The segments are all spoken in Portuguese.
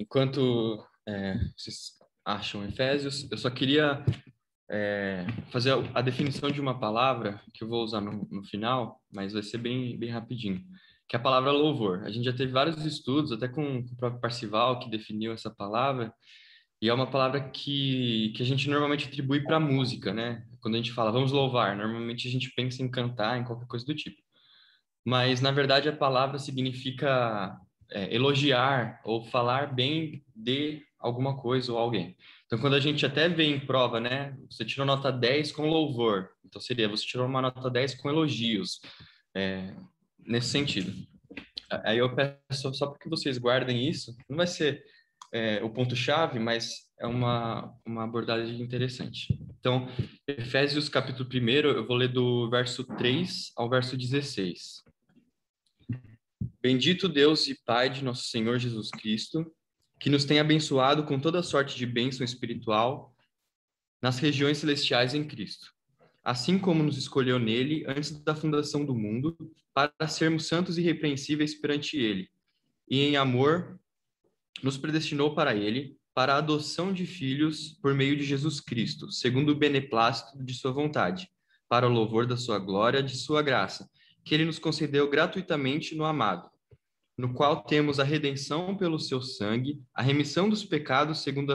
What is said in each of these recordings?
Enquanto vocês acham Efésios, eu só queria fazer a definição de uma palavra que eu vou usar no final, mas vai ser bem rapidinho, que é a palavra louvor. A gente já teve vários estudos, até com o próprio Parcival, que definiu essa palavra, e é uma palavra que a gente normalmente atribui para música, né? Quando a gente fala, vamos louvar, normalmente a gente pensa em cantar, em qualquer coisa do tipo. Mas, na verdade, a palavra significa elogiar ou falar bem de alguma coisa ou alguém. Então, quando a gente até vê em prova, né? Você tirou nota 10 com louvor. Então, seria, você tirou uma nota 10 com elogios. Nesse sentido. Aí eu peço só para que vocês guardem isso. Não vai ser o ponto-chave, mas é uma abordagem interessante. Então, Efésios capítulo 1, eu vou ler do verso 3 ao verso 16. Bendito Deus e Pai de nosso Senhor Jesus Cristo, que nos tem abençoado com toda sorte de bênção espiritual nas regiões celestiais em Cristo, assim como nos escolheu nele antes da fundação do mundo, para sermos santos e irrepreensíveis perante ele, e em amor nos predestinou para ele, para a adoção de filhos por meio de Jesus Cristo, segundo o beneplácito de sua vontade, para o louvor da sua glória, de sua graça, que ele nos concedeu gratuitamente no amado, no qual temos a redenção pelo seu sangue, a remissão dos pecados segundo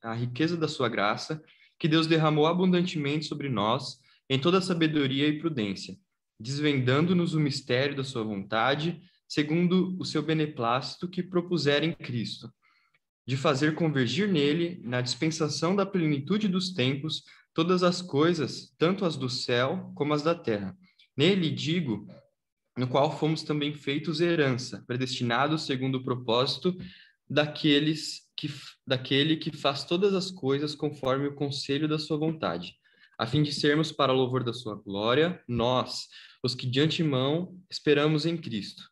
a riqueza da sua graça, que Deus derramou abundantemente sobre nós, em toda sabedoria e prudência, desvendando-nos o mistério da sua vontade, segundo o seu beneplácito que propusera em Cristo, de fazer convergir nele, na dispensação da plenitude dos tempos, todas as coisas, tanto as do céu como as da terra. Nele, digo, no qual fomos também feitos herança, predestinados segundo o propósito daquele que faz todas as coisas conforme o conselho da sua vontade, a fim de sermos para o louvor da sua glória, nós, os que de antemão esperamos em Cristo,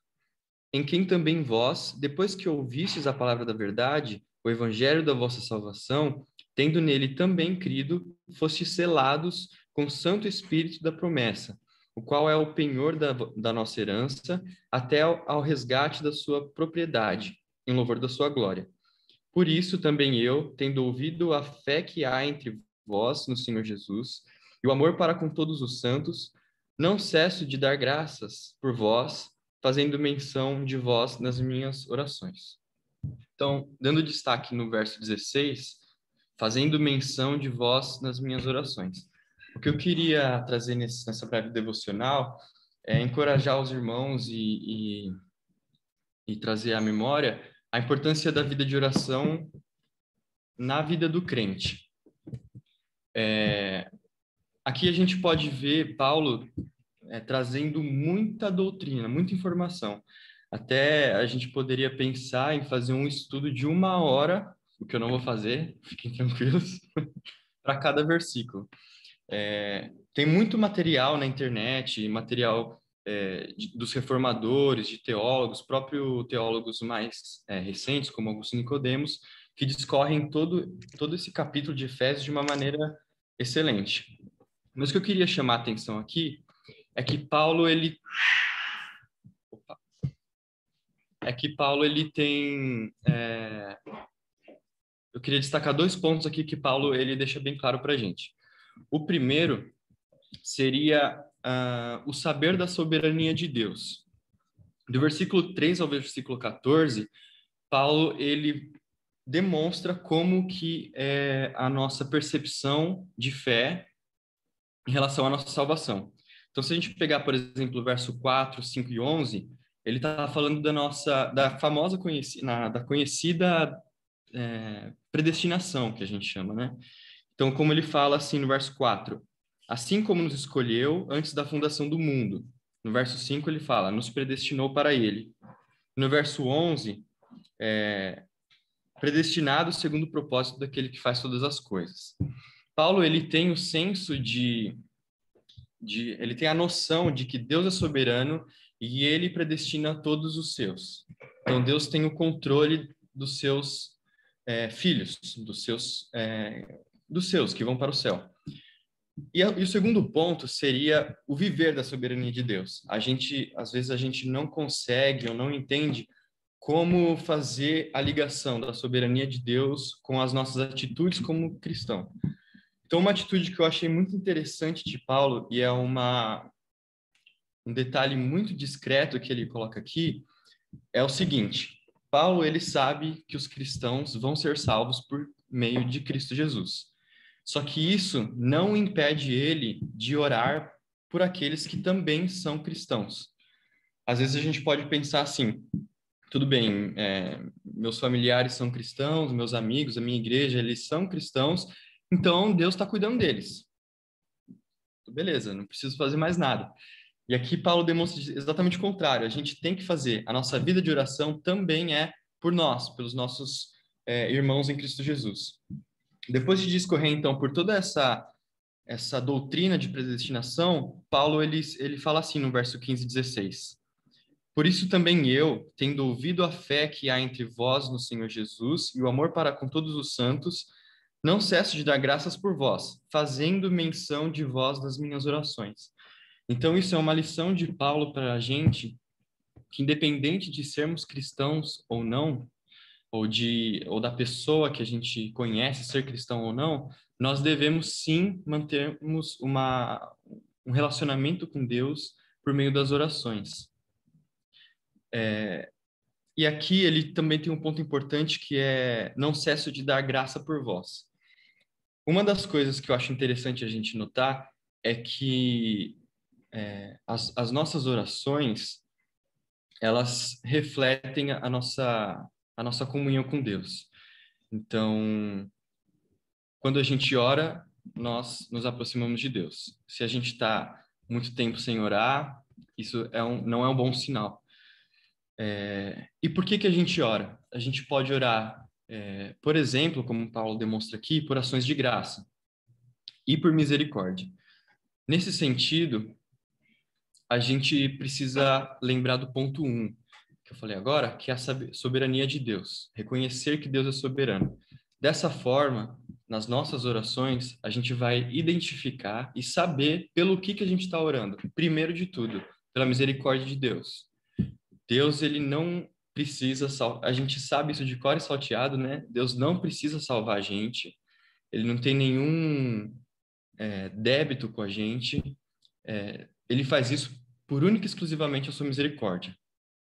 em quem também vós, depois que ouvistes a palavra da verdade, o evangelho da vossa salvação, tendo nele também crido, fostes selados com o Santo Espírito da promessa, o qual é o penhor da nossa herança, até ao resgate da sua propriedade, em louvor da sua glória. Por isso também eu, tendo ouvido a fé que há entre vós no Senhor Jesus, e o amor para com todos os santos, não cesso de dar graças por vós, fazendo menção de vós nas minhas orações. Então, dando destaque no verso 16, fazendo menção de vós nas minhas orações. O que eu queria trazer nessa breve devocional é encorajar os irmãos e trazer à memória a importância da vida de oração na vida do crente. Aqui a gente pode ver Paulo trazendo muita doutrina, muita informação. Até a gente poderia pensar em fazer um estudo de 1 hora, o que eu não vou fazer, fiquem tranquilos, para cada versículo. Tem muito material na internet, material dos reformadores, de teólogos, próprio teólogos mais recentes, como Augusto Nicodemos, que discorrem todo esse capítulo de Efésios de uma maneira excelente. Mas o que eu queria chamar a atenção aqui é que Paulo, ele tem... eu queria destacar 2 pontos aqui que Paulo ele deixa bem claro para a gente. O primeiro seria o saber da soberania de Deus. Do versículo 3 ao versículo 14, Paulo ele demonstra como que é a nossa percepção de fé em relação à nossa salvação. Então, se a gente pegar, por exemplo, o verso 4, 5 e 11, ele está falando da famosa conhecida predestinação, que a gente chama, né? Então, como ele fala assim no verso 4, assim como nos escolheu antes da fundação do mundo. No verso 5 ele fala, nos predestinou para ele. No verso 11, predestinado segundo o propósito daquele que faz todas as coisas. Paulo, ele tem o senso ele tem a noção de que Deus é soberano e ele predestina todos os seus. Então, Deus tem o controle dos seus filhos, dos seus que vão para o céu. E o segundo ponto seria o viver da soberania de Deus. Às vezes a gente não consegue ou não entende como fazer a ligação da soberania de Deus com as nossas atitudes como cristão. Então, uma atitude que eu achei muito interessante de Paulo, e é um detalhe muito discreto que ele coloca aqui, é o seguinte: Paulo, ele sabe que os cristãos vão ser salvos por meio de Cristo Jesus. Só que isso não impede ele de orar por aqueles que também são cristãos. Às vezes a gente pode pensar assim: tudo bem, meus familiares são cristãos, meus amigos, a minha igreja, eles são cristãos, então Deus está cuidando deles. Beleza, não preciso fazer mais nada. E aqui Paulo demonstra exatamente o contrário. A gente tem que fazer. A nossa vida de oração também é por nós, pelos nossos irmãos em Cristo Jesus. Depois de discorrer, então, por toda essa doutrina de predestinação, Paulo ele fala assim no verso 15 e 16. Por isso também eu, tendo ouvido a fé que há entre vós no Senhor Jesus e o amor para com todos os santos, não cesso de dar graças por vós, fazendo menção de vós nas minhas orações. Então, isso é uma lição de Paulo para a gente, que independente de sermos cristãos ou não, ou da pessoa que a gente conhece ser cristão ou não, nós devemos sim mantermos um relacionamento com Deus por meio das orações. E aqui ele também tem um ponto importante que é: não cesso de dar graça por vós. Uma das coisas que eu acho interessante a gente notar é que as nossas orações, elas refletem a nossa comunhão com Deus. Então, quando a gente ora, nós nos aproximamos de Deus. Se a gente está muito tempo sem orar, isso não é um bom sinal. E por que a gente ora? A gente pode orar, por exemplo, como Paulo demonstra aqui, por ações de graça e por misericórdia. Nesse sentido, a gente precisa lembrar do ponto 1, que eu falei agora, que é a soberania de Deus. Reconhecer que Deus é soberano. Dessa forma, nas nossas orações, a gente vai identificar e saber pelo que a gente está orando. Primeiro de tudo, pela misericórdia de Deus. Deus, ele não precisa salvar. A gente sabe isso de cor e salteado, né? Deus não precisa salvar a gente. Ele não tem nenhum débito com a gente. Ele faz isso por única e exclusivamente a sua misericórdia,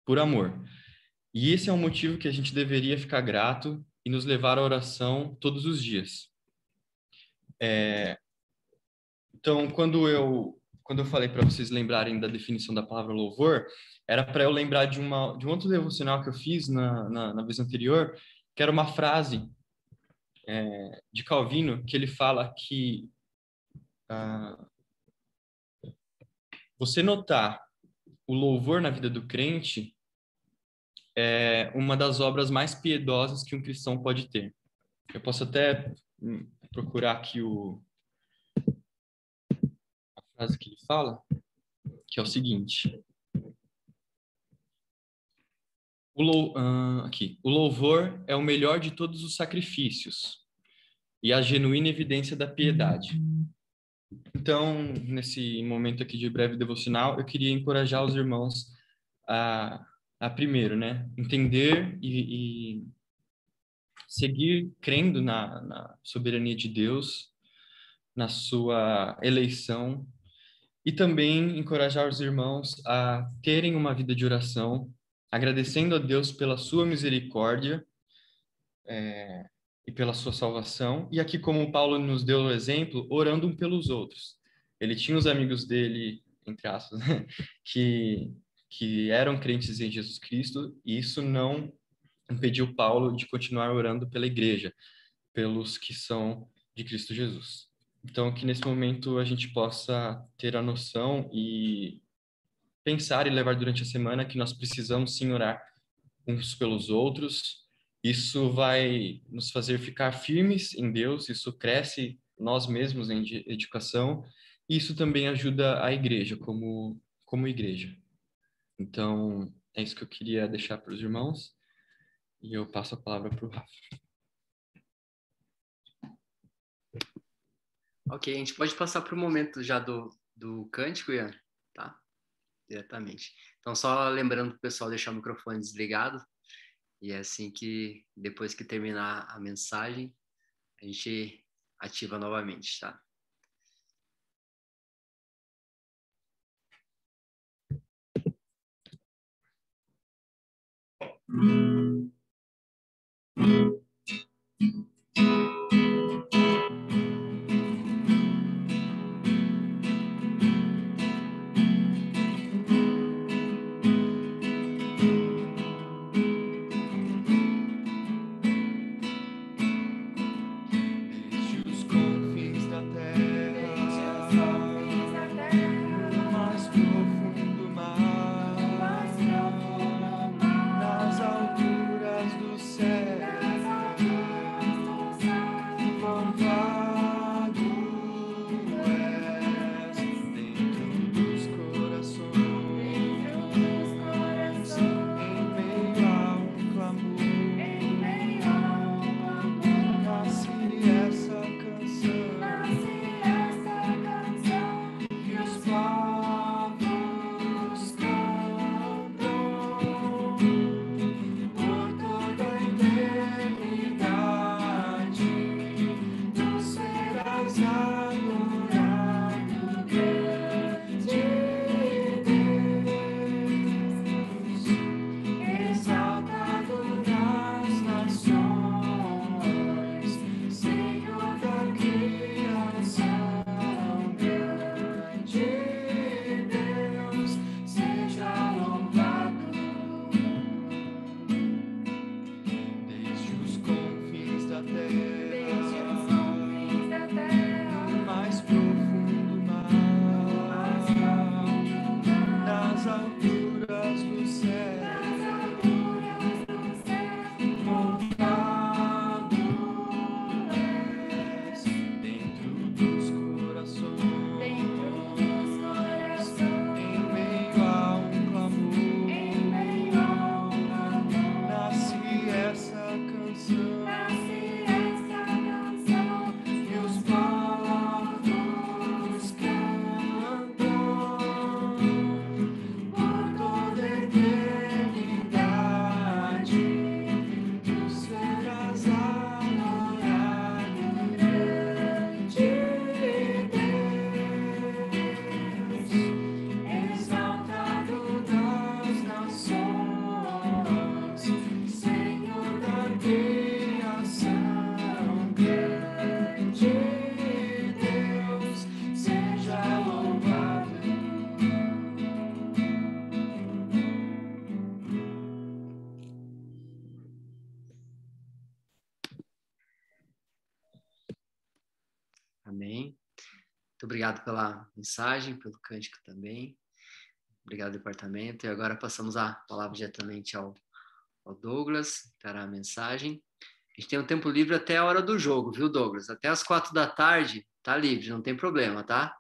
por amor. E esse é um motivo que a gente deveria ficar grato e nos levar à oração todos os dias. Então, quando eu falei para vocês lembrarem da definição da palavra louvor, era para eu lembrar de um outro devocional que eu fiz na vez anterior, que era uma frase de Calvino, que ele fala que ah, você notar o louvor na vida do crente é uma das obras mais piedosas que um cristão pode ter. Eu posso até procurar aqui a frase que ele fala, que é o seguinte: aqui, o louvor é o melhor de todos os sacrifícios e a genuína evidência da piedade. Então, nesse momento aqui de breve devocional, eu queria encorajar os irmãos a primeiro, né, entender e seguir crendo na soberania de Deus, na sua eleição, e também encorajar os irmãos a terem uma vida de oração, agradecendo a Deus pela sua misericórdia e pela sua salvação. E aqui, como Paulo nos deu o exemplo, orando um pelos outros. Ele tinha os amigos dele, entre aspas, né, que eram crentes em Jesus Cristo, e isso não impediu Paulo de continuar orando pela igreja, pelos que são de Cristo Jesus. Então, que nesse momento a gente possa ter a noção e pensar e levar durante a semana que nós precisamos sim orar uns pelos outros. Isso vai nos fazer ficar firmes em Deus, isso cresce nós mesmos em educação, e isso também ajuda a igreja como igreja. Então, é isso que eu queria deixar para os irmãos, e eu passo a palavra para o Rafa. Ok, a gente pode passar para o momento já do cântico, Ian, tá? Diretamente. Então, só lembrando para o pessoal deixar o microfone desligado. E é assim que, depois que terminar a mensagem, a gente ativa novamente, tá? Desde os confins da terra, no mais profundo mar, nas alturas do céu, louvado és dentro dos corações, em meio a um clamor. Nasce essa canção, e os povos cantam por toda a eternidade. Tu serás adorado, grande Deus, exaltado nas nações, Senhor da criação, grande Deus, seja louvado. Desde os confins da terra, no mais profundo mar, nas alturas do céu, louvado és dentro dos corações, em meio a um clamor, nasce essa canção, e os povos cantam por toda a eternidade. Tu serás adorado, grande Deus, exaltado das nações, Senhor da criação, grande Deus, seja louvado. Amém. Muito obrigado pela mensagem, pelo cântico também. Obrigado, departamento. E agora passamos a palavra diretamente ao Douglas, para a mensagem. A gente tem um tempo livre até a hora do jogo, viu, Douglas? Até as 4 da tarde, tá livre, não tem problema, tá?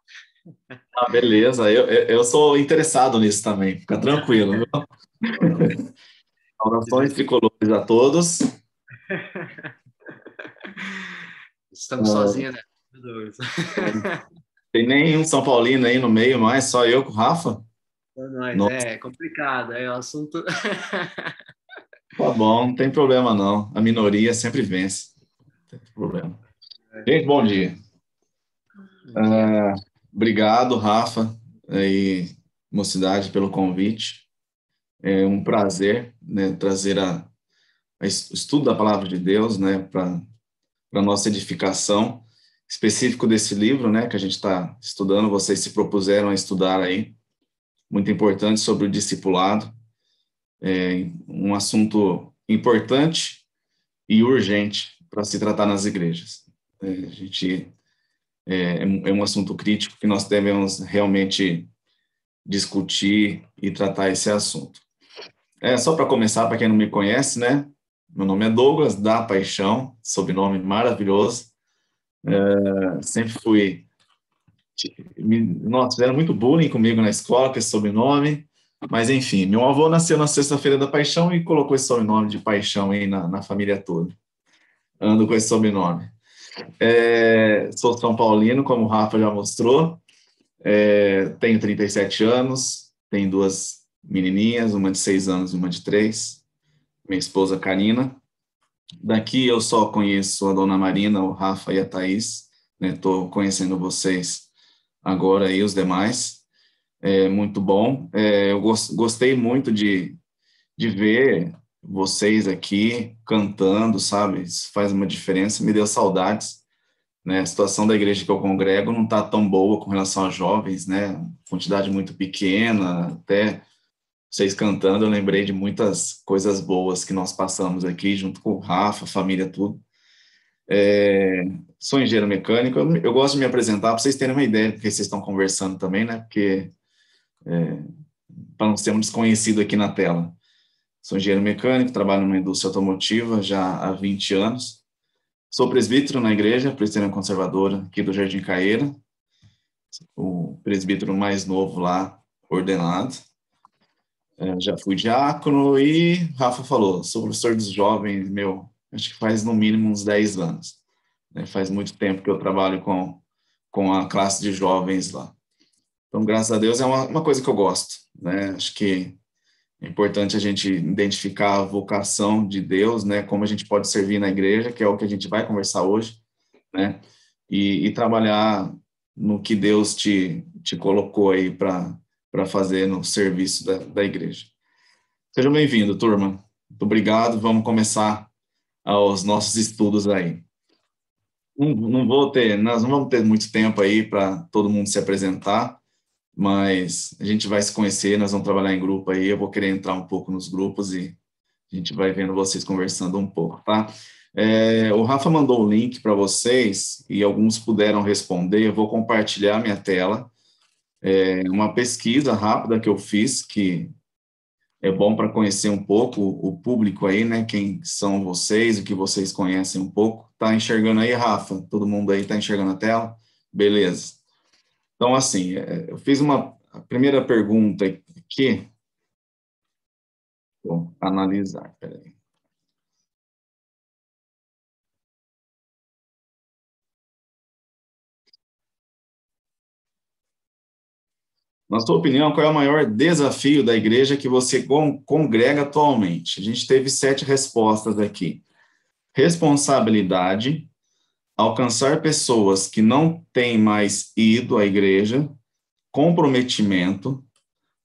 Ah, beleza. Eu sou interessado nisso também. Fica tranquilo, viu? Saudações tricolores a todos. Estamos sozinhos, né, Douglas? Tem nenhum São Paulino aí no meio, mais só eu com o Rafa. Nós, Nossa. é complicado, é o assunto. Tá bom, não tem problema não. A minoria sempre vence. Não tem problema. Gente, bom dia. Obrigado, Rafa e Mocidade, pelo convite. É um prazer, né, trazer o estudo da Palavra de Deus, né, para a nossa edificação, específico desse livro, né, que a gente está estudando. Vocês se propuseram a estudar aí, muito importante, sobre o discipulado. É um assunto importante e urgente para se tratar nas igrejas. É um assunto crítico que nós devemos realmente discutir e tratar esse assunto. Só para começar, para quem não me conhece, né? Meu nome é Douglas da Paixão, sobrenome maravilhoso. Sempre fui... Nossa, fizeram muito bullying comigo na escola com esse sobrenome, mas enfim, meu avô nasceu na Sexta-feira da Paixão e colocou esse sobrenome de Paixão aí na família toda. Ando com esse sobrenome. Sou São Paulino, como o Rafa já mostrou. Tenho 37 anos, tenho 2 menininhas, uma de 6 anos e uma de 3. minha esposa Karina. Daqui eu só conheço a dona Marina, o Rafa e a Thaís, né? Estou conhecendo vocês agora e os demais. É muito bom. Eu gostei muito de ver vocês aqui cantando, sabe? Isso faz uma diferença, me deu saudades, né? A situação da igreja que eu congrego não está tão boa com relação a jovens, né? Quantidade muito pequena, até vocês cantando, eu lembrei de muitas coisas boas que nós passamos aqui, junto com o Rafa, a família, tudo. Sou engenheiro mecânico, eu gosto de me apresentar para vocês terem uma ideia do que vocês estão conversando também, né? Porque, para não ser um desconhecido aqui na tela. Sou engenheiro mecânico, trabalho numa indústria automotiva já há 20 anos. Sou presbítero na igreja, presbiteriana conservadora aqui do Jardim Caeira, o presbítero mais novo lá, ordenado. Já fui diácono e Rafa falou, sou professor dos jovens, acho que faz no mínimo uns 10 anos. Né? Faz muito tempo que eu trabalho com a classe de jovens lá. Então, graças a Deus, é uma coisa que eu gosto. Né? Acho que é importante a gente identificar a vocação de Deus, né? Como a gente pode servir na igreja, que é o que a gente vai conversar hoje, né? E trabalhar no que Deus te colocou aí para fazer no serviço da igreja. Sejam bem-vindos, turma. Muito obrigado. Vamos começar os nossos estudos aí. Nós não vamos ter muito tempo aí para todo mundo se apresentar, mas a gente vai se conhecer, nós vamos trabalhar em grupo aí, eu vou querer entrar um pouco nos grupos e a gente vai vendo vocês conversando um pouco, tá? O Rafa mandou o link para vocês e alguns puderam responder, eu vou compartilhar minha tela. Uma pesquisa rápida que eu fiz, que é bom para conhecer um pouco o público aí, né? Quem são vocês, o que vocês conhecem um pouco. Tá enxergando aí, Rafa? Todo mundo aí tá enxergando a tela? Beleza. Então, assim, eu fiz a primeira pergunta aqui. Vou analisar, peraí. Na sua opinião, qual é o maior desafio da igreja que você congrega atualmente? A gente teve 7 respostas aqui. Responsabilidade, alcançar pessoas que não têm mais ido à igreja, comprometimento,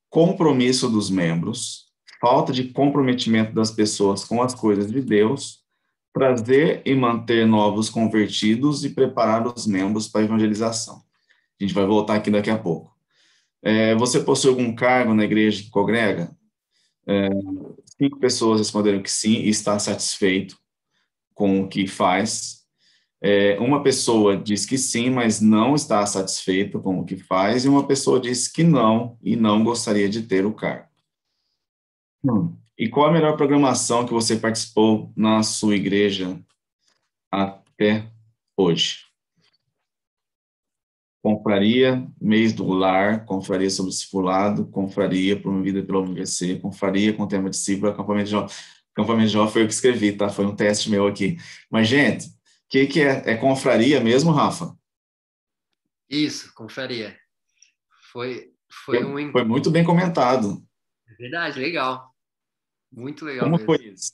compromisso dos membros, falta de comprometimento das pessoas com as coisas de Deus, trazer e manter novos convertidos e preparar os membros para a evangelização. A gente vai voltar aqui daqui a pouco. Você possui algum cargo na igreja que congrega? 5 pessoas responderam que sim e está satisfeito com o que faz. Uma pessoa diz que sim, mas não está satisfeita com o que faz, e uma pessoa diz que não e não gostaria de ter o cargo. E qual a melhor programação que você participou na sua igreja até hoje? Confraria, mês do lar, confraria sobre o discipulado, confraria promovida pela UMVC, confraria com tema discípulo, acampamento de jovem. Acampamento de jovem foi eu que escrevi, tá? Foi um teste meu aqui. Mas, gente, o que é? É confraria mesmo, Rafa? Isso, confraria. Foi Foi muito bem comentado. É verdade, legal. Muito legal Como mesmo. foi isso?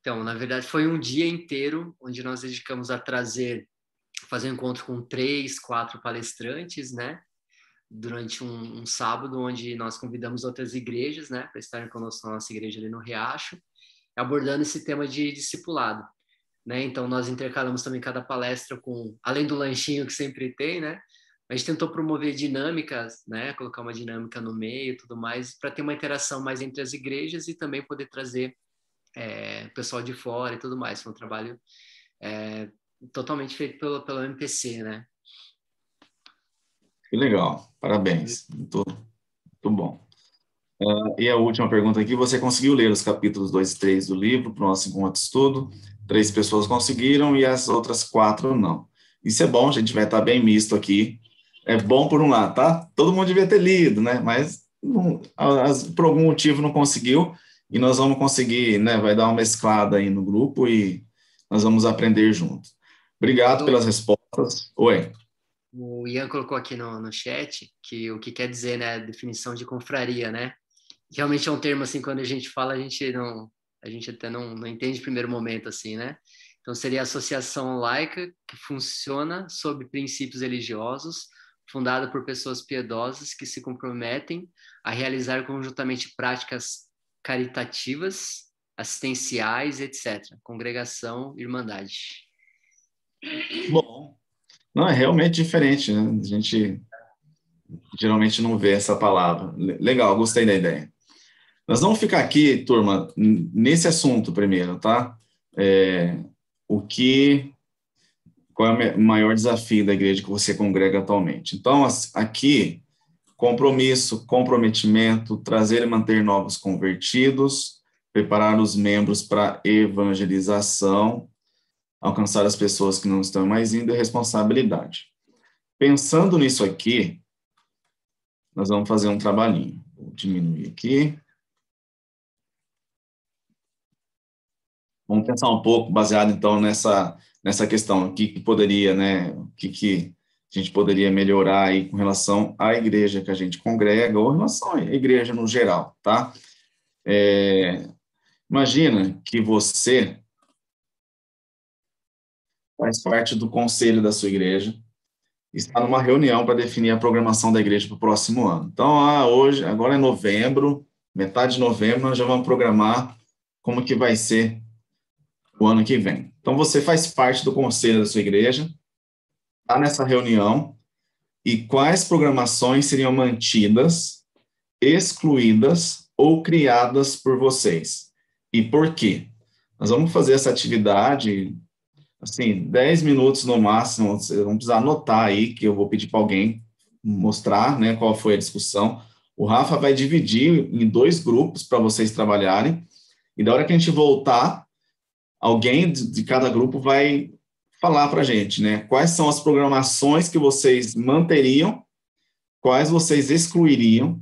Então, na verdade, foi um dia inteiro onde nós dedicamos a fazer um encontro com 3, 4 palestrantes, né? Durante um sábado, onde nós convidamos outras igrejas, né? Para estarem conosco na nossa igreja ali no Riacho, abordando esse tema de discipulado, né? Então, nós intercalamos também cada palestra além do lanchinho que sempre tem, né? A gente tentou promover dinâmicas, né? Colocar uma dinâmica no meio e tudo mais, para ter uma interação mais entre as igrejas e também poder trazer pessoal de fora e tudo mais. Foi um trabalho totalmente feito pelo MPC, né? Que legal, parabéns, muito bom. E a última pergunta aqui, você conseguiu ler os capítulos 2 e 3 do livro para o nosso encontro de estudo? 3 pessoas conseguiram e as outras 4 não. Isso é bom, a gente vai estar bem misto aqui. É bom por um lado, tá? Todo mundo devia ter lido, né? Mas por algum motivo não conseguiu e nós vamos conseguir, né? Vai dar uma mesclada aí no grupo e nós vamos aprender junto. Obrigado pelas respostas. Oi. O Ian colocou aqui no chat o que quer dizer, né? A definição de confraria, né? Realmente é um termo, assim, quando a gente fala, a gente até não entende no primeiro momento, assim, né? Então, seria a associação laica que funciona sob princípios religiosos, fundada por pessoas piedosas que se comprometem a realizar conjuntamente práticas caritativas, assistenciais, etc. Congregação, irmandade. Bom, não, é realmente diferente, né? A gente geralmente não vê essa palavra. Legal, gostei da ideia. Nós vamos ficar aqui, turma, nesse assunto primeiro, tá? É, o que, qual é o maior desafio da igreja que você congrega atualmente? Então, aqui, compromisso, comprometimento, trazer e manter novos convertidos, preparar os membros para evangelização, alcançar as pessoas que não estão mais indo e responsabilidade. Pensando nisso aqui, nós vamos fazer um trabalhinho. Vou diminuir aqui. Vamos pensar um pouco, baseado, então, nessa questão, o que poderia, né, o que a gente poderia melhorar aí com relação à igreja que a gente congrega, ou em relação à igreja no geral, tá? Imagina que você faz parte do conselho da sua igreja, está numa reunião para definir a programação da igreja para o próximo ano. Então, agora é novembro, metade de novembro, nós já vamos programar como que vai ser o ano que vem. Então, você faz parte do conselho da sua igreja, está nessa reunião, e quais programações seriam mantidas, excluídas ou criadas por vocês? E por quê? Nós vamos fazer essa atividade, assim, 10 minutos no máximo, vocês vão precisar anotar aí, que eu vou pedir para alguém mostrar, né, qual foi a discussão. O Rafa vai dividir em 2 grupos para vocês trabalharem, e da hora que a gente voltar, alguém de cada grupo vai falar para a gente, né? Quais são as programações que vocês manteriam, quais vocês excluiriam,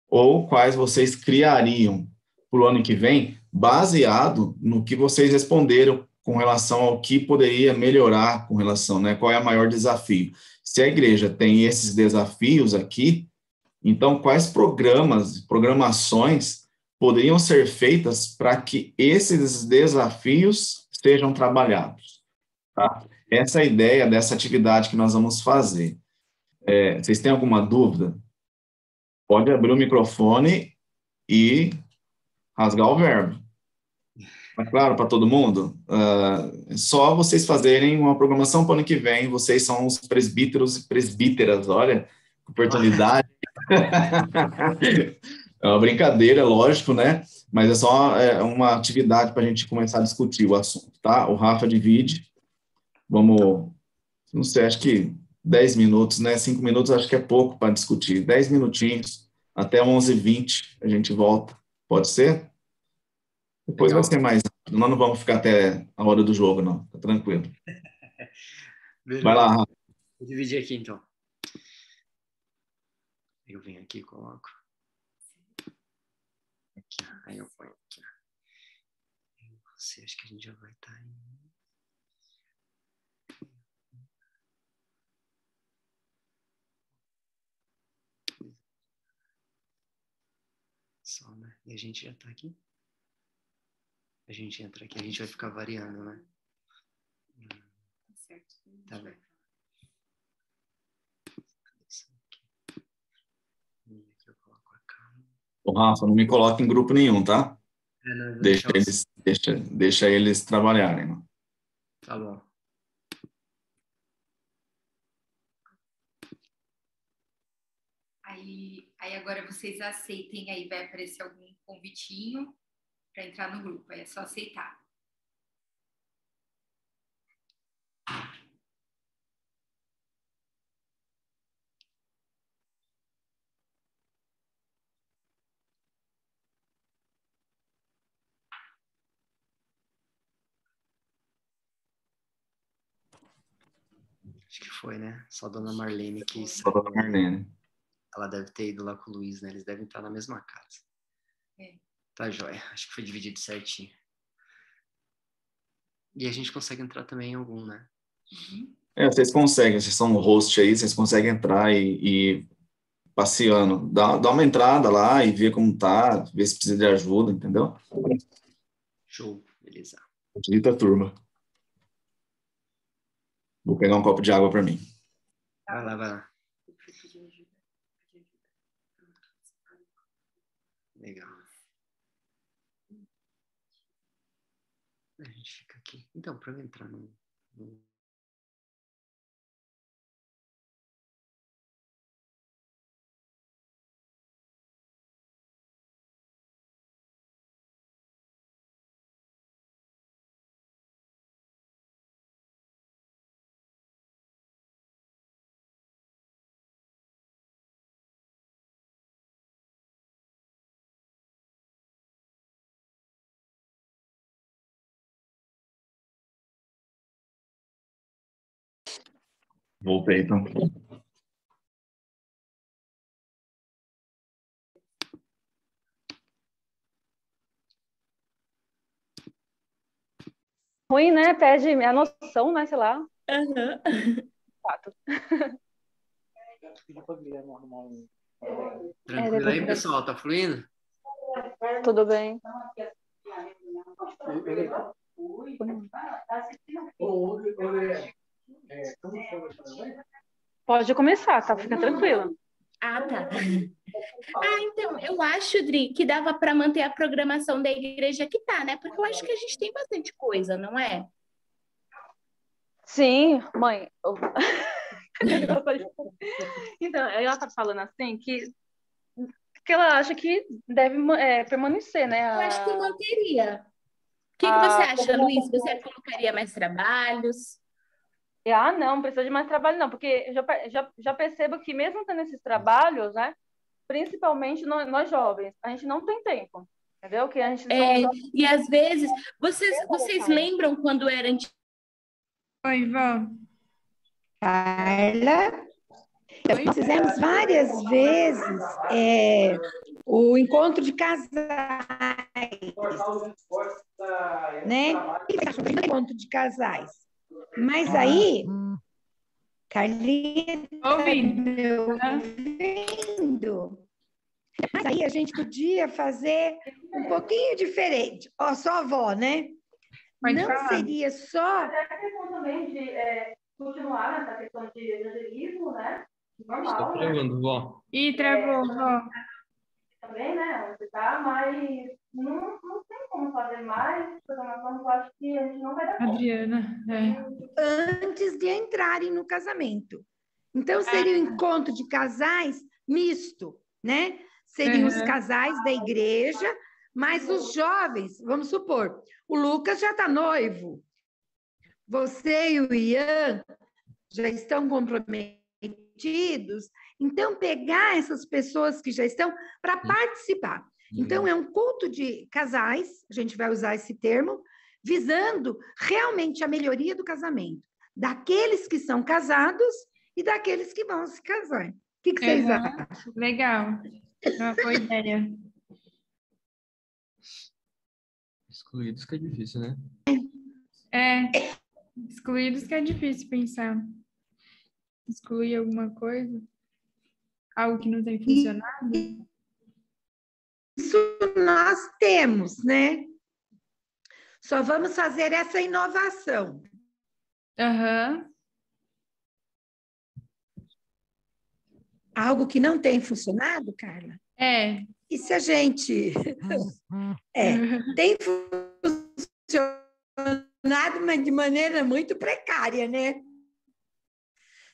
ou quais vocês criariam para o ano que vem, baseado no que vocês responderam com relação ao que poderia melhorar com relação, né? Qual é o maior desafio? Se a igreja tem esses desafios aqui, então quais programações poderiam ser feitas para que esses desafios sejam trabalhados, tá? Essa é a ideia dessa atividade que nós vamos fazer. Vocês têm alguma dúvida? Pode abrir o microfone e rasgar o verbo. Tá claro para todo mundo? É só vocês fazerem uma programação para o ano que vem. Vocês são os presbíteros e presbíteras, olha, oportunidade. É uma brincadeira, lógico, né? Mas é só uma atividade para a gente começar a discutir o assunto, tá? O Rafa divide. Vamos, não sei, acho que 10 minutos, né? 5 minutos acho que é pouco para discutir. 10 minutinhos, até 11h20 a gente volta. Pode ser? Depois Legal. vai ser mais rápido. Nós não vamos ficar até a hora do jogo, não. Tá tranquilo. Vai lá, Rafa. Vou dividir aqui, então. Eu venho aqui e coloco. Aqui, aí eu ponho aqui. Você, acho que a gente já vai estar aí. Só, né? E a gente já está aqui. A gente entra aqui, a gente vai ficar variando, né? Tá certo. Tá bem. E aqui eu coloco a câmera. Ô, Rafa, não me coloca em grupo nenhum, tá? Não, vou Deixa eles trabalharem. Né? Tá bom. Aí agora vocês aceitem, aí vai aparecer algum convitinho para entrar no grupo, aí é só aceitar. Acho que foi, né? Só a dona Marlene que Só pra Marlene. ela deve ter ido lá com o Luiz, né? Eles devem estar na mesma casa. Tá joia. Acho que foi dividido certinho. E a gente consegue entrar também em algum, né? Vocês conseguem, vocês são o host aí, vocês conseguem entrar e passeando. Dá uma entrada lá e vê como tá, vê se precisa de ajuda, entendeu? Show, beleza. Visita a turma. Vou pegar um copo de água para mim. Vai lá, vai lá. Legal. A gente fica aqui. Então, para eu entrar no... Voltei, então. Ruim, né? Perde a noção, né? Sei lá. Fato. Tranquilo aí, pessoal? Tá fluindo? Tudo bem. Pode começar, tá? Fica tranquilo. Ah, tá. Então, eu acho, Dri, que dava para manter a programação da igreja que tá, né? Porque eu acho que a gente tem bastante coisa, não é? Sim, mãe. Então, ela tá falando assim que ela acha que deve permanecer, né? Eu acho que eu manteria. O que você acha, Luiz? Você colocaria mais trabalhos? Não precisa de mais trabalho, não, porque eu já percebo que mesmo tendo esses trabalhos, né? Principalmente nós jovens, a gente não tem tempo, entendeu? Que a gente E às vezes, vocês lembram quando era antigo? Oi, vó. Carla, nós fizemos várias vezes o encontro de casais, né? Encontro de casais. Mas aí, Carlinha, ouvindo. Mas aí a gente podia fazer um pouquinho diferente. Ó, só a avó, né? Pode não falar. Seria só... Até a questão também de continuar nessa questão de evangelismo, né? Normal, Estou travando, vó. Ih, travou, vó. Também, né? Onde tá, mas não tem como fazer mais programação, eu acho que a gente não vai dar conta. Adriana, Antes de entrarem no casamento. Então, seria um encontro de casais misto, né? Seriam os casais da igreja, mas os jovens, vamos supor, o Lucas já está noivo, você e o Ian já estão comprometidos, então pegar essas pessoas que já estão para participar. Então, é um culto de casais, a gente vai usar esse termo, visando realmente a melhoria do casamento, daqueles que são casados e daqueles que vão se casar. O que vocês acham? legal. Uma boa ideia. Excluídos que é difícil, né? Excluídos que é difícil pensar. Excluir alguma coisa? Algo que não tem funcionado? Isso nós temos, né? Só vamos fazer essa inovação. Algo que não tem funcionado, Carla? E se a gente... tem funcionado, mas de maneira muito precária, né?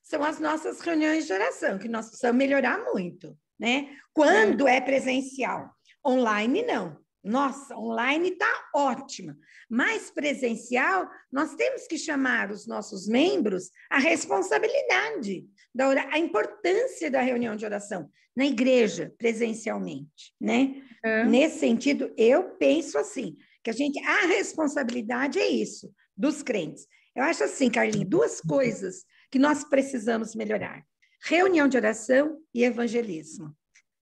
São as nossas reuniões de oração, que nós precisamos melhorar muito, né? Quando é presencial. Online, não. Nossa, online está ótima. Mas presencial, nós temos que chamar os nossos membros à responsabilidade, a importância da reunião de oração na igreja, presencialmente, né? Nesse sentido, eu penso assim, que a responsabilidade é isso, dos crentes. Eu acho assim, Carlinhos, duas coisas que nós precisamos melhorar: reunião de oração e evangelismo.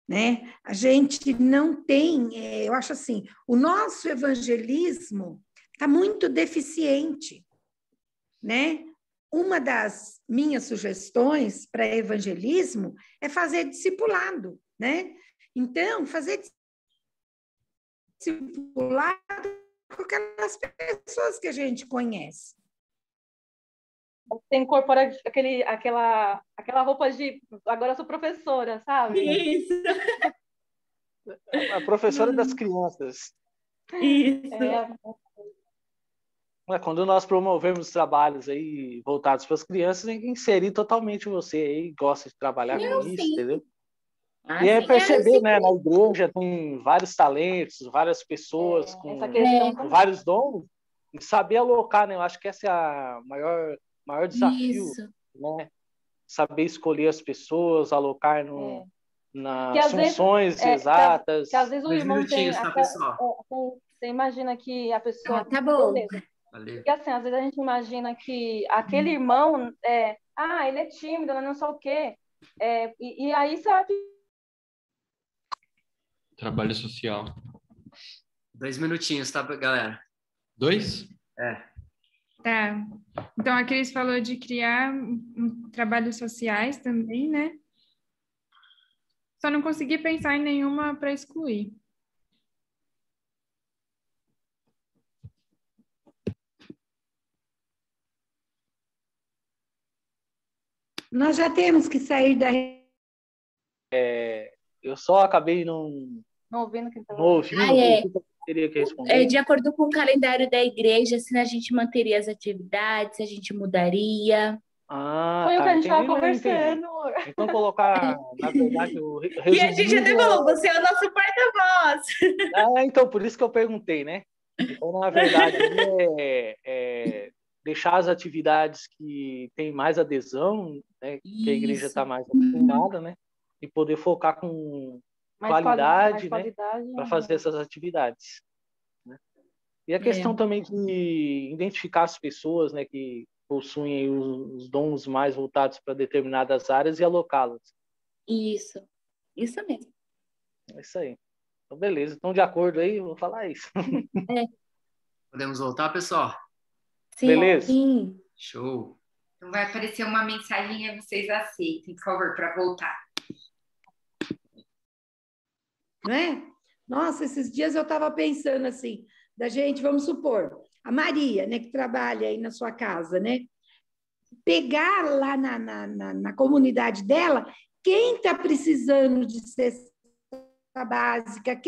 Né? A gente não tem, eu acho assim, o nosso evangelismo está muito deficiente, né? uma das minhas sugestões para evangelismo é fazer discipulado, né? Então, fazer discipulado com aquelas pessoas que a gente conhece. Você incorpora aquela roupa de agora eu sou professora, sabe? Isso, A professora das crianças. isso. Quando nós promovemos trabalhos aí voltados para as crianças, tem que inserir totalmente você aí, que gosta de trabalhar com isso, Sim. entendeu? Ah, E é sim. perceber, Assim, né, na igreja tem vários talentos, várias pessoas com Essa questão vários dons, e saber alocar, né? Eu acho que esse é o maior desafio, isso. né? Saber escolher as pessoas, alocar Que nas às vezes- funções exatas. que às vezes o 2 irmão tem minutinhos, tá, pessoal? você imagina que a pessoa Ah, tá bom. beleza. Valeu. Porque assim, às vezes a gente imagina que aquele irmão ele é tímido, não sei o quê. E aí, sabe, Trabalho social. 2 minutinhos, tá, galera? 2? Tá. Então, a Cris falou de criar trabalhos sociais também, né? Só não consegui pensar em nenhuma para excluir. Nós já temos que sair da... Eu só acabei não ouvindo que tá ouvindo o que eu teria que responder. De acordo com o calendário da igreja, se a gente manteria as atividades, se a gente mudaria. Foi o que a gente estava conversando. Então, colocar, na verdade, o E a gente até falou, você é o nosso porta-voz. Então, por isso que eu perguntei, né? Então, na verdade, deixar as atividades que têm mais adesão, né? Que a igreja está mais acostumada, né? E poder focar com qualidade, né? Para fazer essas atividades. Né? E a questão também de identificar as pessoas, né? Que possuem os dons mais voltados para determinadas áreas e alocá-las. Isso mesmo. É isso aí. Então, beleza. Estão de acordo aí? Eu vou falar isso. Podemos voltar, pessoal? Sim. Beleza? Sim. Show. Então vai aparecer uma mensagem e vocês aceitem, por favor, para voltar. Não é? Nossa, esses dias eu estava pensando assim, da gente, vamos supor, a Maria, né, que trabalha aí na sua casa, né? Pegar lá na comunidade dela quem está precisando de cesta básica,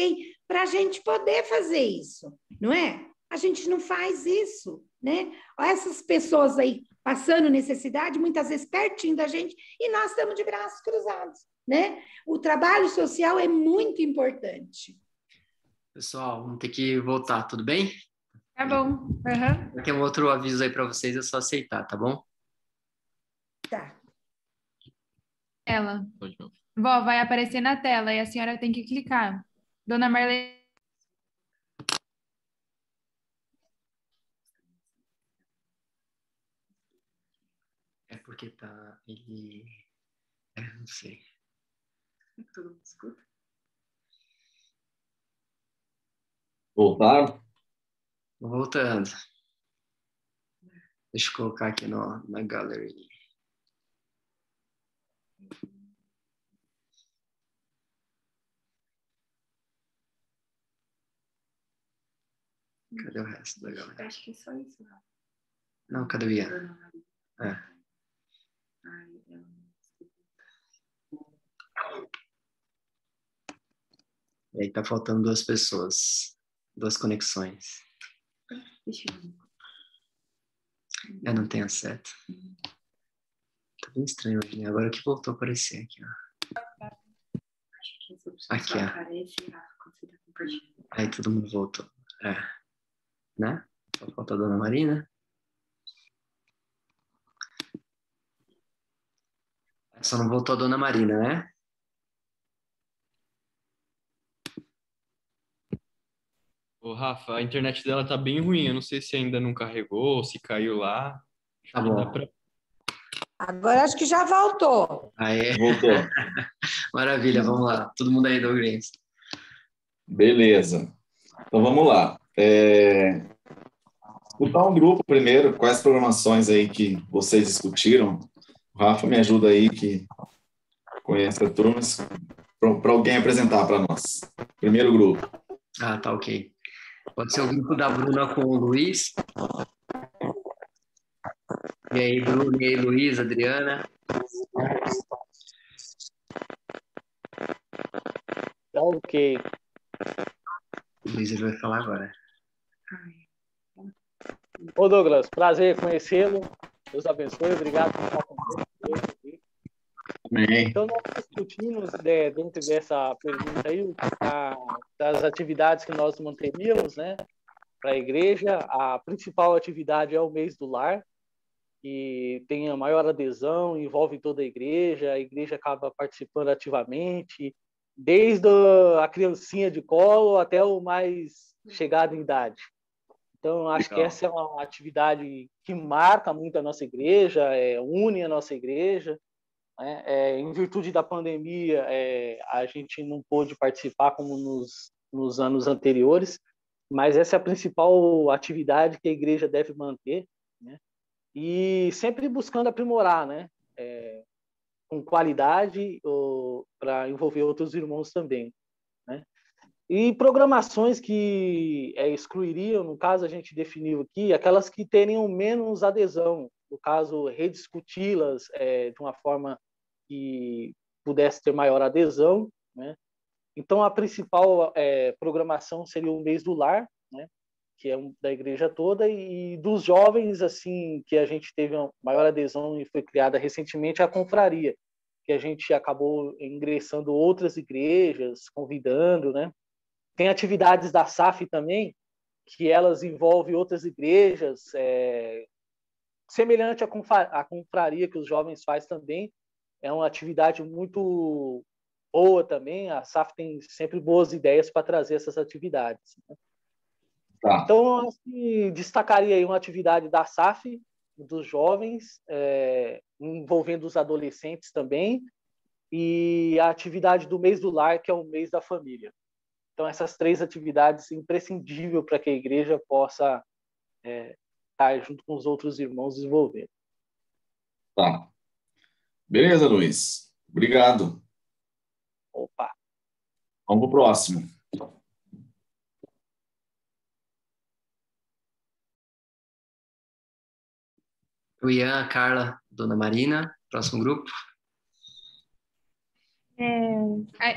para a gente poder fazer isso, não é? A gente não faz isso, né? Essas pessoas aí passando necessidade, muitas vezes pertinho da gente, e nós estamos de braços cruzados, né? O trabalho social é muito importante. Pessoal, vamos ter que voltar, tudo bem? Tá bom. Uhum. Tem um outro aviso aí para vocês, é só aceitar, tá bom? Tá. Ela. Vó, vai aparecer na tela e a senhora tem que clicar. Dona Marlene. É porque tá... Ele... não sei. Todo mundo escuta? Voltaram? Voltando. Deixa eu colocar aqui na gallery. Cadê o resto da galera? Acho que é só isso, não. Não, cadê o Ian? E aí tá faltando 2 pessoas. 2 conexões. Deixa eu ver. Eu não tenho a seta. Tá bem estranho hoje, né? Agora que voltou a aparecer aqui, ó. Acho que essa opção Aqui, só ó. aparece quando você tá compartilhando. Aí todo mundo voltou. Né? Só falta a Dona Marina. Só não voltou a Dona Marina, né? Ô, Rafa, a internet dela tá bem ruim. Eu não sei se ainda não carregou, se caiu lá. Tá Acho que bom. dá pra- Agora acho que já voltou. Aê, Voltou. maravilha, vamos lá. Todo mundo aí do Greens. Beleza. Então vamos lá. Botar um grupo primeiro, quais programações aí que vocês discutiram. O Rafa me ajuda aí, que conhece a turma, para alguém apresentar para nós. Primeiro grupo. Ah, tá, ok. Pode ser o grupo da Bruna com o Luiz. E aí, Bruno, e aí, Luiz, Adriana. Tá ok. O Luiz ele vai falar agora. Ô Douglas, prazer conhecê-lo. Deus abençoe, obrigado por estar conosco. Amém. Então, nós discutimos dentro dessa pergunta aí das atividades que nós manteríamos, né, para a igreja. A principal atividade é o mês do lar, que tem a maior adesão, envolve toda a igreja acaba participando ativamente, desde a criancinha de colo até o mais chegado em idade. Então, acho que essa é uma atividade que marca muito a nossa igreja, une a nossa igreja. Né? Em virtude da pandemia, a gente não pôde participar como nos anos anteriores, mas essa é a principal atividade que a igreja deve manter, né? E sempre buscando aprimorar, né? Com qualidade, para envolver outros irmãos também, né? E programações que excluiriam, no caso a gente definiu aqui, aquelas que teriam menos adesão, no caso rediscuti-las de uma forma que pudesse ter maior adesão, né? Então a principal programação seria o mês do lar, né? Que é da igreja toda, e dos jovens, assim, que a gente teve uma maior adesão e foi criada recentemente a confraria, que a gente acabou ingressando outras igrejas, convidando, né? Tem atividades da SAF também, que elas envolvem outras igrejas, semelhante à confraria que os jovens fazem também. É uma atividade muito boa também. A SAF tem sempre boas ideias para trazer essas atividades, né? Tá. Então, eu destacaria aí uma atividade da SAF, dos jovens, envolvendo os adolescentes também, e a atividade do mês do lar, que é o mês da família. Então, essas 3 atividades imprescindíveis para que a igreja possa estar junto com os outros irmãos desenvolvendo. Tá. Beleza, Luiz. Obrigado. Opa. Vamos para o próximo. O Ian, a Carla, Dona Marina. Próximo grupo.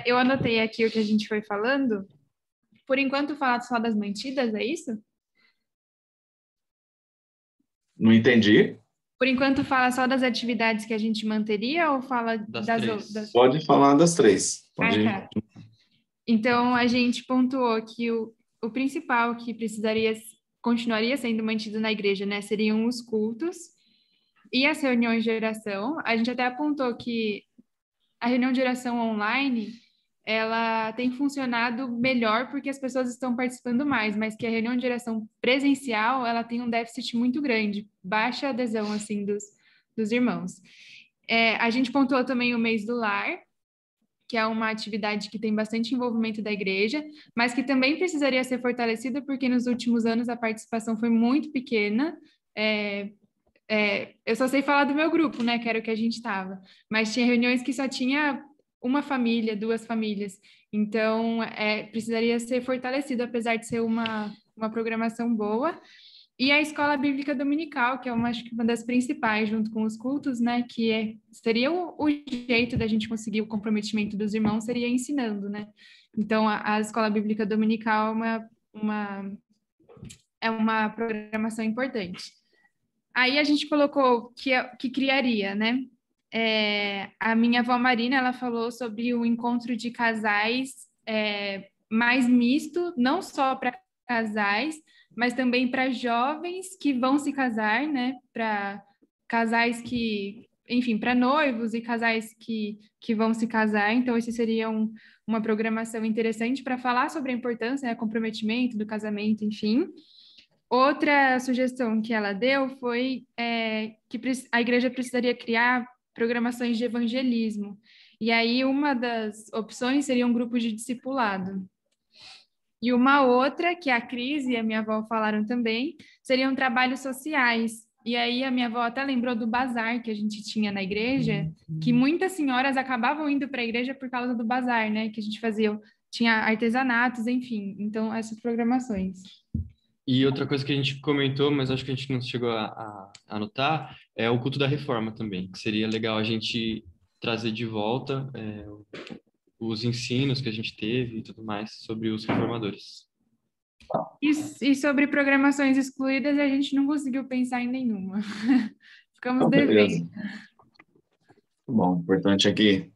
Eu anotei aqui o que a gente foi falando. Por enquanto, falar só das mantidas, é isso? Não entendi. Por enquanto, fala só das atividades que a gente manteria ou fala das outras? Pode falar das 3. Pode. Tá. Então, a gente pontuou que o principal que continuaria sendo mantido na igreja, né, seriam os cultos e as reuniões de oração. A gente até apontou que a reunião de oração online, ela tem funcionado melhor porque as pessoas estão participando mais, mas que a reunião de oração presencial, ela tem um déficit muito grande, baixa adesão, assim, dos irmãos. A gente pontuou também o mês do lar, que é uma atividade que tem bastante envolvimento da igreja, mas que também precisaria ser fortalecida porque nos últimos anos a participação foi muito pequena. Eu só sei falar do meu grupo, né, que era o que a gente estava, mas tinha reuniões que só tinha uma família, 2 famílias, então precisaria ser fortalecido, apesar de ser uma programação boa. E a escola bíblica dominical, que acho que uma das principais, junto com os cultos, né, que seria o jeito da gente conseguir o comprometimento dos irmãos, seria ensinando, né? Então, a escola bíblica dominical é uma programação importante. Aí a gente colocou que criaria, né? A minha avó Marina, ela falou sobre o encontro de casais mais misto, não só para casais, mas também para jovens que vão se casar, né? Para casais enfim, para noivos e casais que vão se casar. Então, esse seria uma programação interessante para falar sobre a importância, né, comprometimento do casamento, enfim. Outra sugestão que ela deu foi que a igreja precisaria criar programações de evangelismo. E aí, uma das opções seria um grupo de discipulado. E uma outra, que a Cris e a minha avó falaram também, seriam trabalhos sociais. E aí a minha avó até lembrou do bazar que a gente tinha na igreja, que muitas senhoras acabavam indo para a igreja por causa do bazar, né? Que a gente fazia, tinha artesanatos, enfim. Então, essas programações. E outra coisa que a gente comentou, mas acho que a gente não chegou a anotar, é o culto da reforma também, que seria legal a gente trazer de volta os ensinos que a gente teve e tudo mais sobre os reformadores. E sobre programações excluídas, a gente não conseguiu pensar em nenhuma. Ficamos devendo. Bom, o importante é que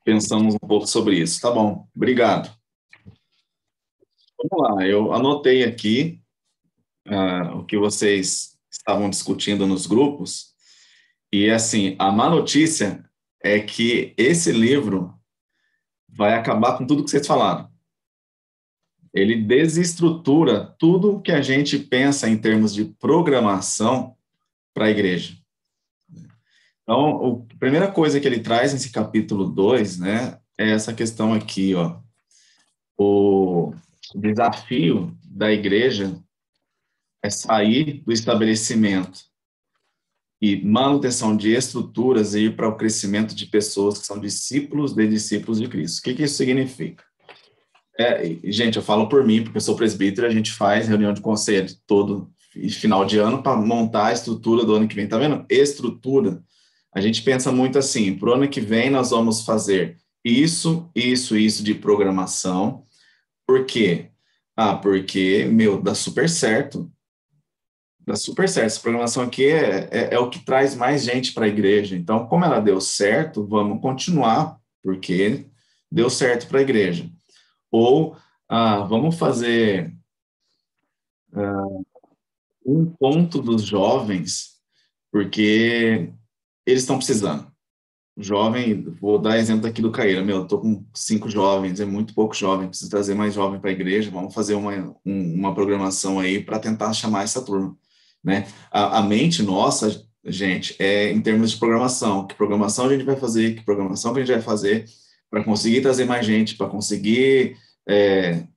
pensamos um pouco sobre isso. Tá bom, obrigado. Vamos lá, eu anotei aqui o que vocês estavam discutindo nos grupos, e assim, a má notícia é que esse livro vai acabar com tudo que vocês falaram. Ele desestrutura tudo que a gente pensa em termos de programação para a igreja. Então, a primeira coisa que ele traz nesse capítulo 2, né, é essa questão aqui, ó. O desafio da igreja é sair do estabelecimento e manutenção de estruturas e ir para o crescimento de pessoas que são discípulos de Cristo. O que isso significa? Gente, eu falo por mim, porque eu sou presbítero, a gente faz reunião de conselho todo final de ano para montar a estrutura do ano que vem. Tá vendo? Estrutura. A gente pensa muito assim, para o ano que vem nós vamos fazer isso de programação. Por quê? Porque, dá super certo. Dá super certo. Essa programação aqui é o que traz mais gente para a igreja. Então, como ela deu certo, vamos continuar, porque deu certo para a igreja. Ou, vamos fazer um encontro dos jovens, porque eles estão precisando. Jovem, vou dar exemplo aqui do Caíra. Eu estou com 5 jovens, é muito pouco jovem, preciso trazer mais jovem para a igreja, vamos fazer uma programação aí para tentar chamar essa turma, né? A mente nossa, gente, é em termos de programação. Que programação a gente vai fazer, que programação que a gente vai fazer para conseguir trazer mais gente, para conseguir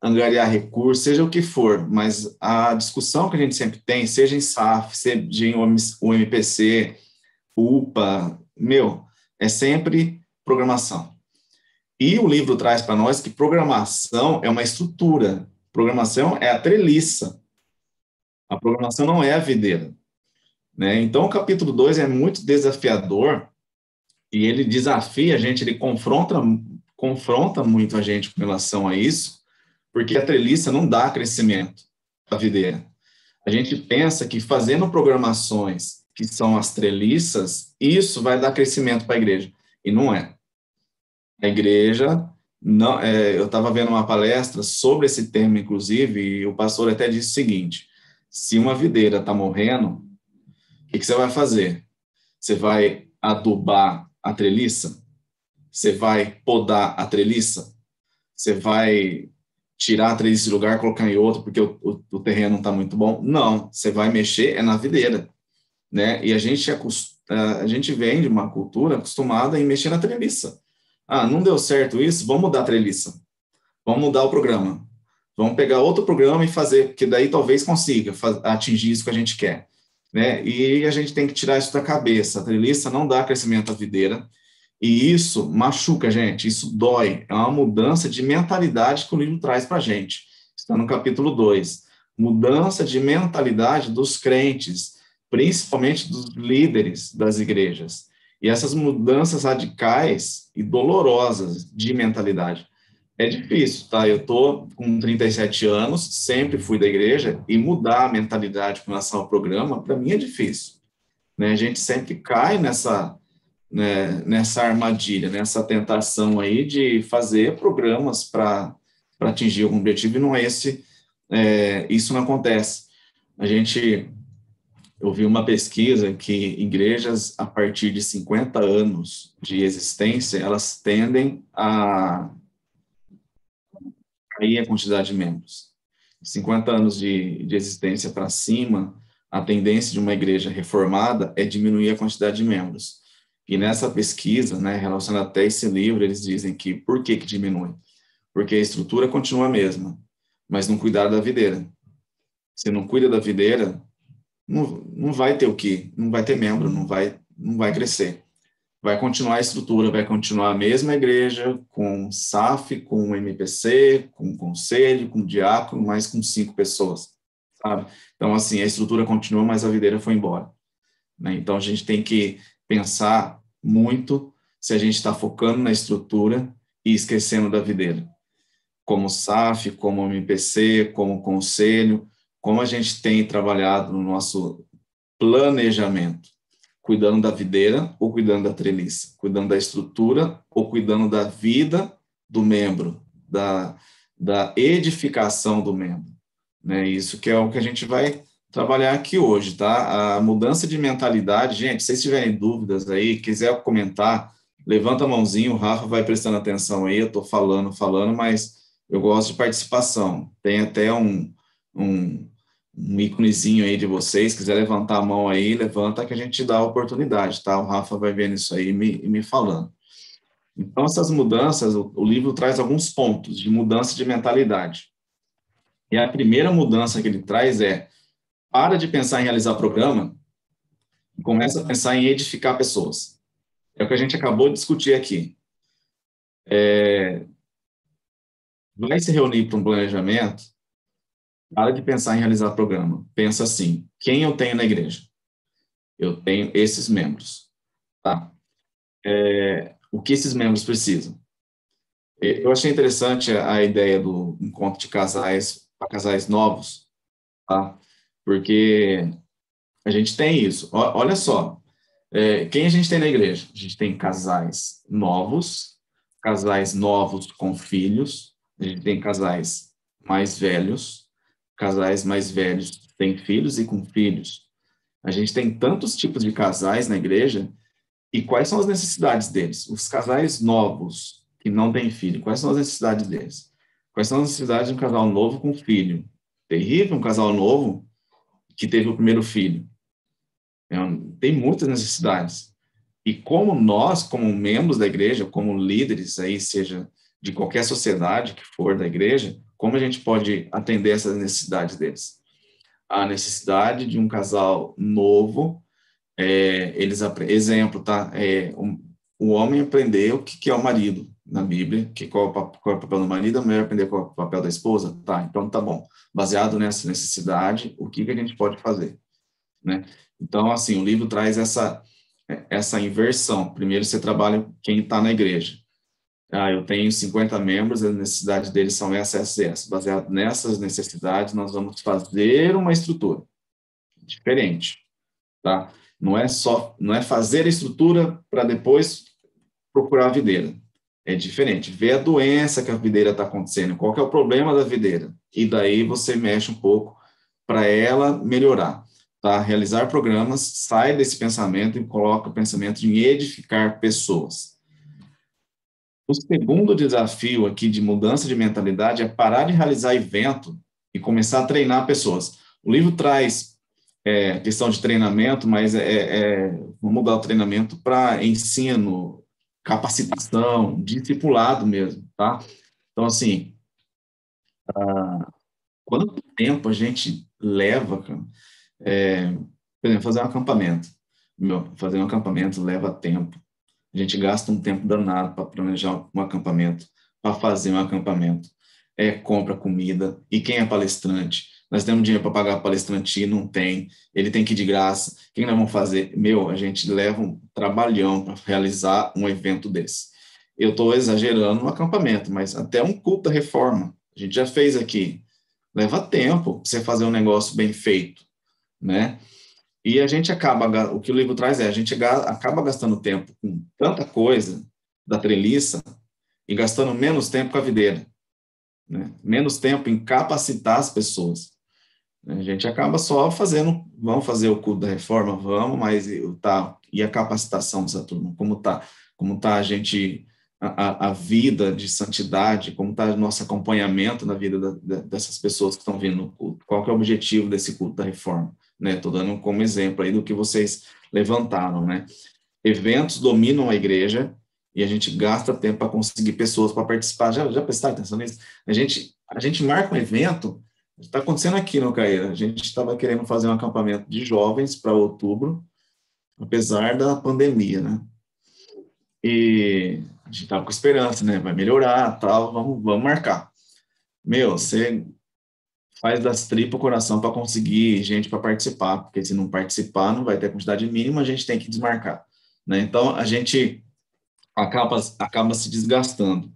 angariar recursos, seja o que for, mas a discussão que a gente sempre tem, seja em SAF, seja em UMPC, UPA, é sempre programação. E o livro traz para nós que programação é uma estrutura, programação é a treliça, a programação não é a videira, né? Então, o capítulo 2 é muito desafiador e ele desafia a gente, ele confronta muito a gente com relação a isso, porque a treliça não dá crescimento à videira. A gente pensa que fazendo programações que são as treliças, isso vai dar crescimento para a igreja. E não é. A igreja, não, eu estava vendo uma palestra sobre esse tema, inclusive, e o pastor até disse o seguinte: se uma videira está morrendo, o que você vai fazer? Você vai adubar a treliça? Você vai podar a treliça? Você vai tirar a treliça de lugar, colocar em outro, porque o terreno não está muito bom? Não, você vai mexer na videira, né? E a gente vem de uma cultura acostumada em mexer na treliça. Não deu certo isso, vamos mudar a treliça. Vamos mudar o programa. Vamos pegar outro programa e fazer, porque daí talvez consiga atingir isso que a gente quer, né? E a gente tem que tirar isso da cabeça. A treliça não dá crescimento à videira, e isso machuca a gente, isso dói. É uma mudança de mentalidade que o livro traz para a gente. Está no capítulo 2. Mudança de mentalidade dos crentes, principalmente dos líderes das igrejas. E essas mudanças radicais e dolorosas de mentalidade. É difícil, tá? Eu estou com 37 anos, sempre fui da igreja, e mudar a mentalidade com relação ao programa, para mim é difícil, né? A gente sempre cai nessa armadilha, nessa tentação aí de fazer programas para atingir algum objetivo, e não é isso não acontece. Eu vi uma pesquisa que igrejas, a partir de 50 anos de existência, elas tendem a cair a quantidade de membros. 50 anos de existência para cima, a tendência de uma igreja reformada é diminuir a quantidade de membros. E nessa pesquisa, né, relacionada até esse livro, eles dizem que por que diminui? Porque a estrutura continua a mesma. mas não cuidar da videira. Se não cuida da videira, não vai ter o quê? Não vai ter membro, não vai crescer. Vai continuar a estrutura, vai continuar a mesma igreja, com SAF, com MPC, com conselho, com diácono, mas com 5 pessoas, sabe? Então, assim, a estrutura continua, mas a videira foi embora, né? Então, a gente tem que pensar muito se a gente está focando na estrutura e esquecendo da videira. Como SAF, como MPC, como conselho, como a gente tem trabalhado no nosso planejamento, cuidando da videira ou cuidando da treliça, cuidando da estrutura ou cuidando da vida do membro, da edificação do membro, né? Isso que é o que a gente vai trabalhar aqui hoje, tá? A mudança de mentalidade, gente, se vocês tiverem dúvidas aí, quiser comentar, levanta a mãozinha, o Rafa vai prestando atenção aí, eu estou falando, mas eu gosto de participação. Tem até um íconezinho aí de vocês, quiser levantar a mão aí, levanta que a gente dá a oportunidade, tá? O Rafa vai vendo isso aí e me falando. Então, essas mudanças, o livro traz alguns pontos de mudança de mentalidade. E a primeira mudança que ele traz é, para de pensar em realizar programa e começa a pensar em edificar pessoas. É o que a gente acabou de discutir aqui. Vai se reunir para um planejamento, para de pensar em realizar programa. Pensa assim, quem eu tenho na igreja? Eu tenho esses membros, tá? O que esses membros precisam? Eu achei interessante a ideia do encontro de casais, para casais novos, tá? Porque a gente tem isso. Olha só, quem a gente tem na igreja? A gente tem casais novos com filhos, a gente tem casais mais velhos têm filhos e com filhos. A gente tem tantos tipos de casais na igreja, e quais são as necessidades deles? Os casais novos que não têm filho, quais são as necessidades deles? Quais são as necessidades de um casal novo com filho? Terrível um casal novo que teve o primeiro filho. Tem muitas necessidades. E como nós, como membros da igreja, como líderes aí, seja de qualquer sociedade que for da igreja, como a gente pode atender essas necessidades deles? A necessidade de um casal novo, exemplo, tá? O homem aprender o que é o marido na Bíblia, qual é o papel do marido, a mulher aprender qual é o papel da esposa, tá? Então tá bom. Baseado nessa necessidade, o que a gente pode fazer, né? Então, assim, o livro traz essa inversão. Primeiro você trabalha quem está na igreja. Eu tenho 50 membros, as necessidades deles são essas. Baseado nessas necessidades, nós vamos fazer uma estrutura diferente, tá? Não é fazer a estrutura para depois procurar a videira. É diferente. Ver a doença que a videira está acontecendo, qual que é o problema da videira. E daí você mexe um pouco para ela melhorar, tá? Realizar programas, sai desse pensamento e coloca o pensamento em edificar pessoas. O segundo desafio aqui de mudança de mentalidade é parar de realizar evento e começar a treinar pessoas. O livro traz questão de treinamento, mas vamos mudar o treinamento para ensino, capacitação, discipulado mesmo, tá? Então, assim, quanto tempo a gente leva, cara? Por exemplo, fazer um acampamento. Fazer um acampamento leva tempo. A gente gasta um tempo danado para planejar um acampamento, para fazer um acampamento. Compra comida. E quem é palestrante? Nós temos dinheiro para pagar palestrante, não tem. Ele tem que ir de graça. O que nós vamos fazer? A gente leva um trabalhão para realizar um evento desse. Eu estou exagerando no acampamento, mas até um culto da reforma. A gente já fez aqui. Leva tempo para você fazer um negócio bem feito, né? E a gente o que o livro traz a gente acaba gastando tempo com tanta coisa da treliça e gastando menos tempo com a videira, né? Menos tempo em capacitar as pessoas. A gente acaba só vamos fazer o culto da reforma, vamos, mas e a capacitação dessa turma? Como tá a vida de santidade, como está o nosso acompanhamento na vida dessas pessoas que estão vindo no culto? Qual que é o objetivo desse culto da reforma? Estou dando como exemplo aí do que vocês levantaram, né? Eventos dominam a igreja e a gente gasta tempo para conseguir pessoas para participar. Já prestaram atenção nisso? A gente marca um evento, está acontecendo aqui no Caíra, a gente estava querendo fazer um acampamento de jovens para outubro, apesar da pandemia, né? E a gente estava com esperança, né? Vai melhorar, tal, vamos marcar. Você faz das tripas o coração para conseguir gente para participar, porque se não participar, não vai ter a quantidade mínima, a gente tem que desmarcar, né? Então, a gente acaba se desgastando.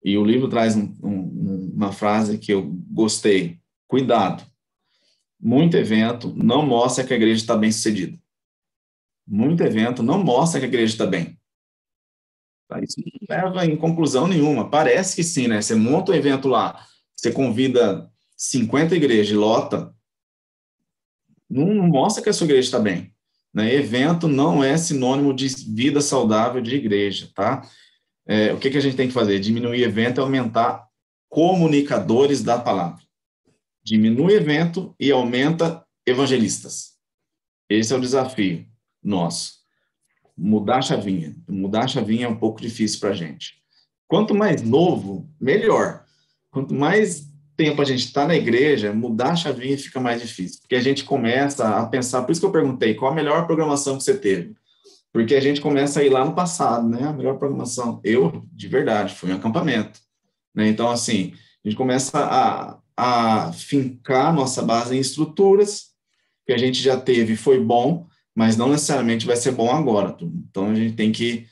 E o livro traz uma frase que eu gostei: cuidado, muito evento não mostra que a igreja está bem sucedida. Muito evento não mostra que a igreja está bem. Isso não leva em conclusão nenhuma. Parece que sim, né? Você monta um evento lá, você convida 50 igrejas e lota, não mostra que a sua igreja está bem, né? Evento não é sinônimo de vida saudável de igreja, tá? O que a gente tem que fazer? Diminuir evento e aumentar comunicadores da palavra. Diminui evento e aumenta evangelistas. Esse é o desafio nosso. Mudar a chavinha. Mudar a chavinha é um pouco difícil para a gente. Quanto mais novo, melhor. Quanto mais tempo a gente está na igreja, mudar a chavinha fica mais difícil. Porque a gente começa a pensar, por isso que eu perguntei, qual a melhor programação que você teve? Porque a gente começa a ir lá no passado, né? A melhor programação. Eu, de verdade, fui em acampamento, né? Então, assim, a gente começa a fincar nossa base em estruturas que a gente já teve, foi bom, mas não necessariamente vai ser bom agora. Então, a gente tem que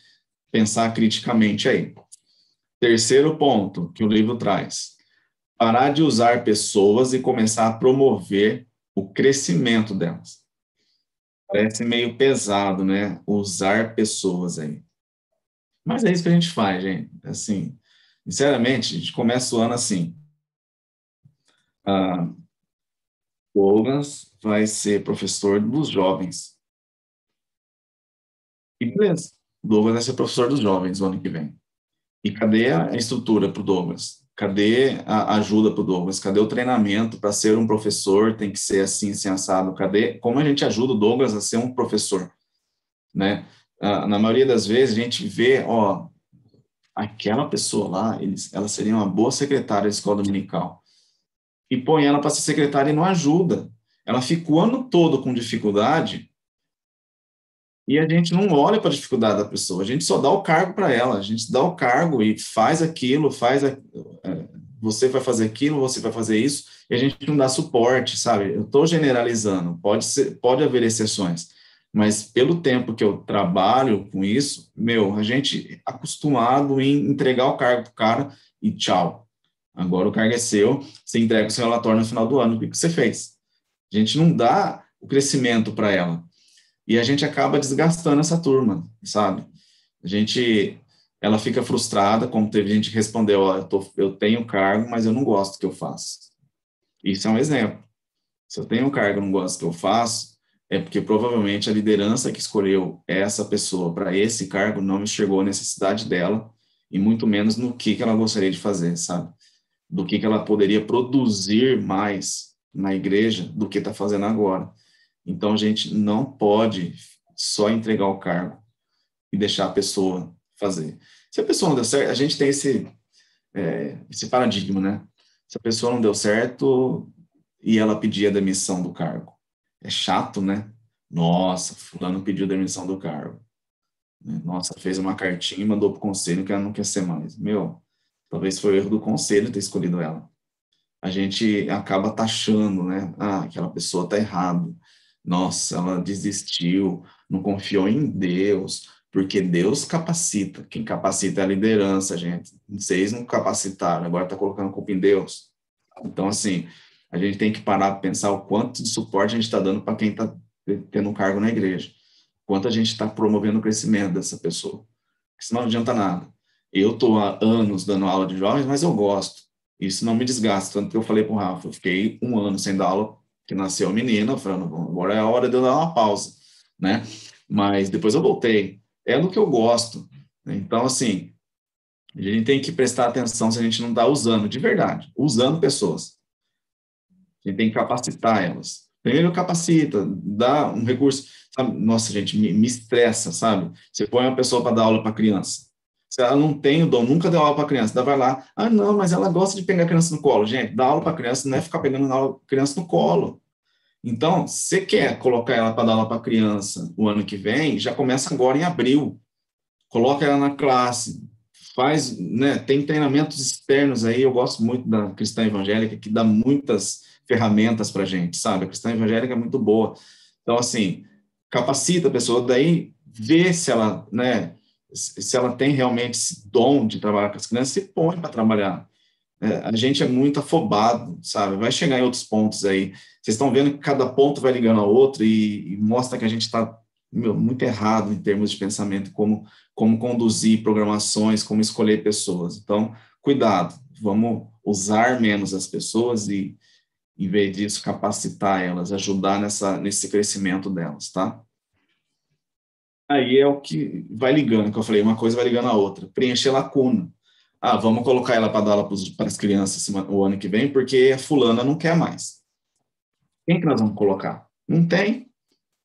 pensar criticamente aí. Terceiro ponto que o livro traz: parar de usar pessoas e começar a promover o crescimento delas. Parece meio pesado, né? Usar pessoas aí. Mas é isso que a gente faz, gente. Assim, sinceramente, a gente começa o ano assim. Douglas vai ser professor dos jovens. E beleza, o Douglas vai ser professor dos jovens no ano que vem. E cadê a estrutura para o Douglas? Cadê a ajuda para o Douglas? Cadê o treinamento para ser um professor? Tem que ser assim, assim, assado. Como a gente ajuda o Douglas a ser um professor? Né? Na maioria das vezes, a gente vê, aquela pessoa lá, ela seria uma boa secretária da escola dominical. E põe ela para ser secretária e não ajuda. Ela fica o ano todo com dificuldade e a gente não olha para a dificuldade da pessoa, a gente só dá o cargo para ela, a gente dá o cargo e faz aquilo, você vai fazer aquilo, você vai fazer isso, e a gente não dá suporte, sabe? Eu estou generalizando, pode haver exceções, mas pelo tempo que eu trabalho com isso, a gente é acostumado em entregar o cargo para o cara e tchau. Agora o cargo é seu, você entrega o seu relatório no final do ano, o que você fez? A gente não dá o crescimento para ela. E a gente acaba desgastando essa turma, sabe? Ela fica frustrada, como teve gente que respondeu, eu tenho cargo, mas eu não gosto do que eu faço. Isso é um exemplo. Se eu tenho cargo e não gosto do que eu faço, é porque provavelmente a liderança que escolheu essa pessoa para esse cargo não enxergou a necessidade dela, e muito menos no que ela gostaria de fazer, sabe? Do que ela poderia produzir mais na igreja do que está fazendo agora. Então, a gente não pode só entregar o cargo e deixar a pessoa fazer. Se a pessoa não deu certo, a gente tem esse paradigma, né? Se a pessoa não deu certo e ela pedir a demissão do cargo. É chato, né? Nossa, fulano pediu demissão do cargo. Nossa, fez uma cartinha e mandou para o conselho que ela não quer ser mais. Talvez foi o erro do conselho ter escolhido ela. A gente acaba taxando, né? Aquela pessoa está errada. Nossa, ela desistiu, não confiou em Deus, porque Deus capacita. Quem capacita é a liderança, gente. Vocês não capacitaram, agora está colocando culpa em Deus. Então, assim, a gente tem que parar para pensar o quanto de suporte a gente está dando para quem está tendo um cargo na igreja. Quanto a gente está promovendo o crescimento dessa pessoa. Porque senão não adianta nada. Eu estou há anos dando aula de jovens, mas eu gosto. Isso não me desgasta. Tanto que eu falei para o Rafa, eu fiquei 1 ano sem dar aula, que nasceu a menina, falando, bom, agora é a hora de eu dar uma pausa, né? Mas depois eu voltei. É do que eu gosto. Né? Então, assim, a gente tem que prestar atenção se a gente não está usando, de verdade, usando pessoas. A gente tem que capacitar elas. Primeiro capacita, dá um recurso. Sabe? Nossa, gente, me estressa, sabe? Você põe uma pessoa para dar aula para criança. Se ela não tem o dom, nunca deu aula para criança, ela vai lá, não, mas ela gosta de pegar a criança no colo. Gente, dar aula para criança não é ficar pegando a criança no colo. Então, se você quer colocar ela para dar aula para criança o ano que vem, já começa agora em abril. Coloca ela na classe, faz, né, tem treinamentos externos aí, eu gosto muito da Cristã Evangélica, que dá muitas ferramentas para a gente, sabe? A Cristã Evangélica é muito boa. Então, assim, capacita a pessoa, daí vê se ela, né, se ela tem realmente esse dom de trabalhar com as crianças, se põe para trabalhar. A gente é muito afobado, sabe? Vai chegar em outros pontos aí. Vocês estão vendo que cada ponto vai ligando ao outro e mostra que a gente está muito errado em termos de pensamento, como conduzir programações, como escolher pessoas. Então, cuidado, vamos usar menos as pessoas e, em vez disso, capacitar elas, ajudar nesse crescimento delas, tá? Aí é o que vai ligando, que eu falei, uma coisa vai ligando a outra. Preencher lacuna. Vamos colocar ela para dar aula para as crianças o ano que vem, porque a fulana não quer mais. Quem que nós vamos colocar? Não tem.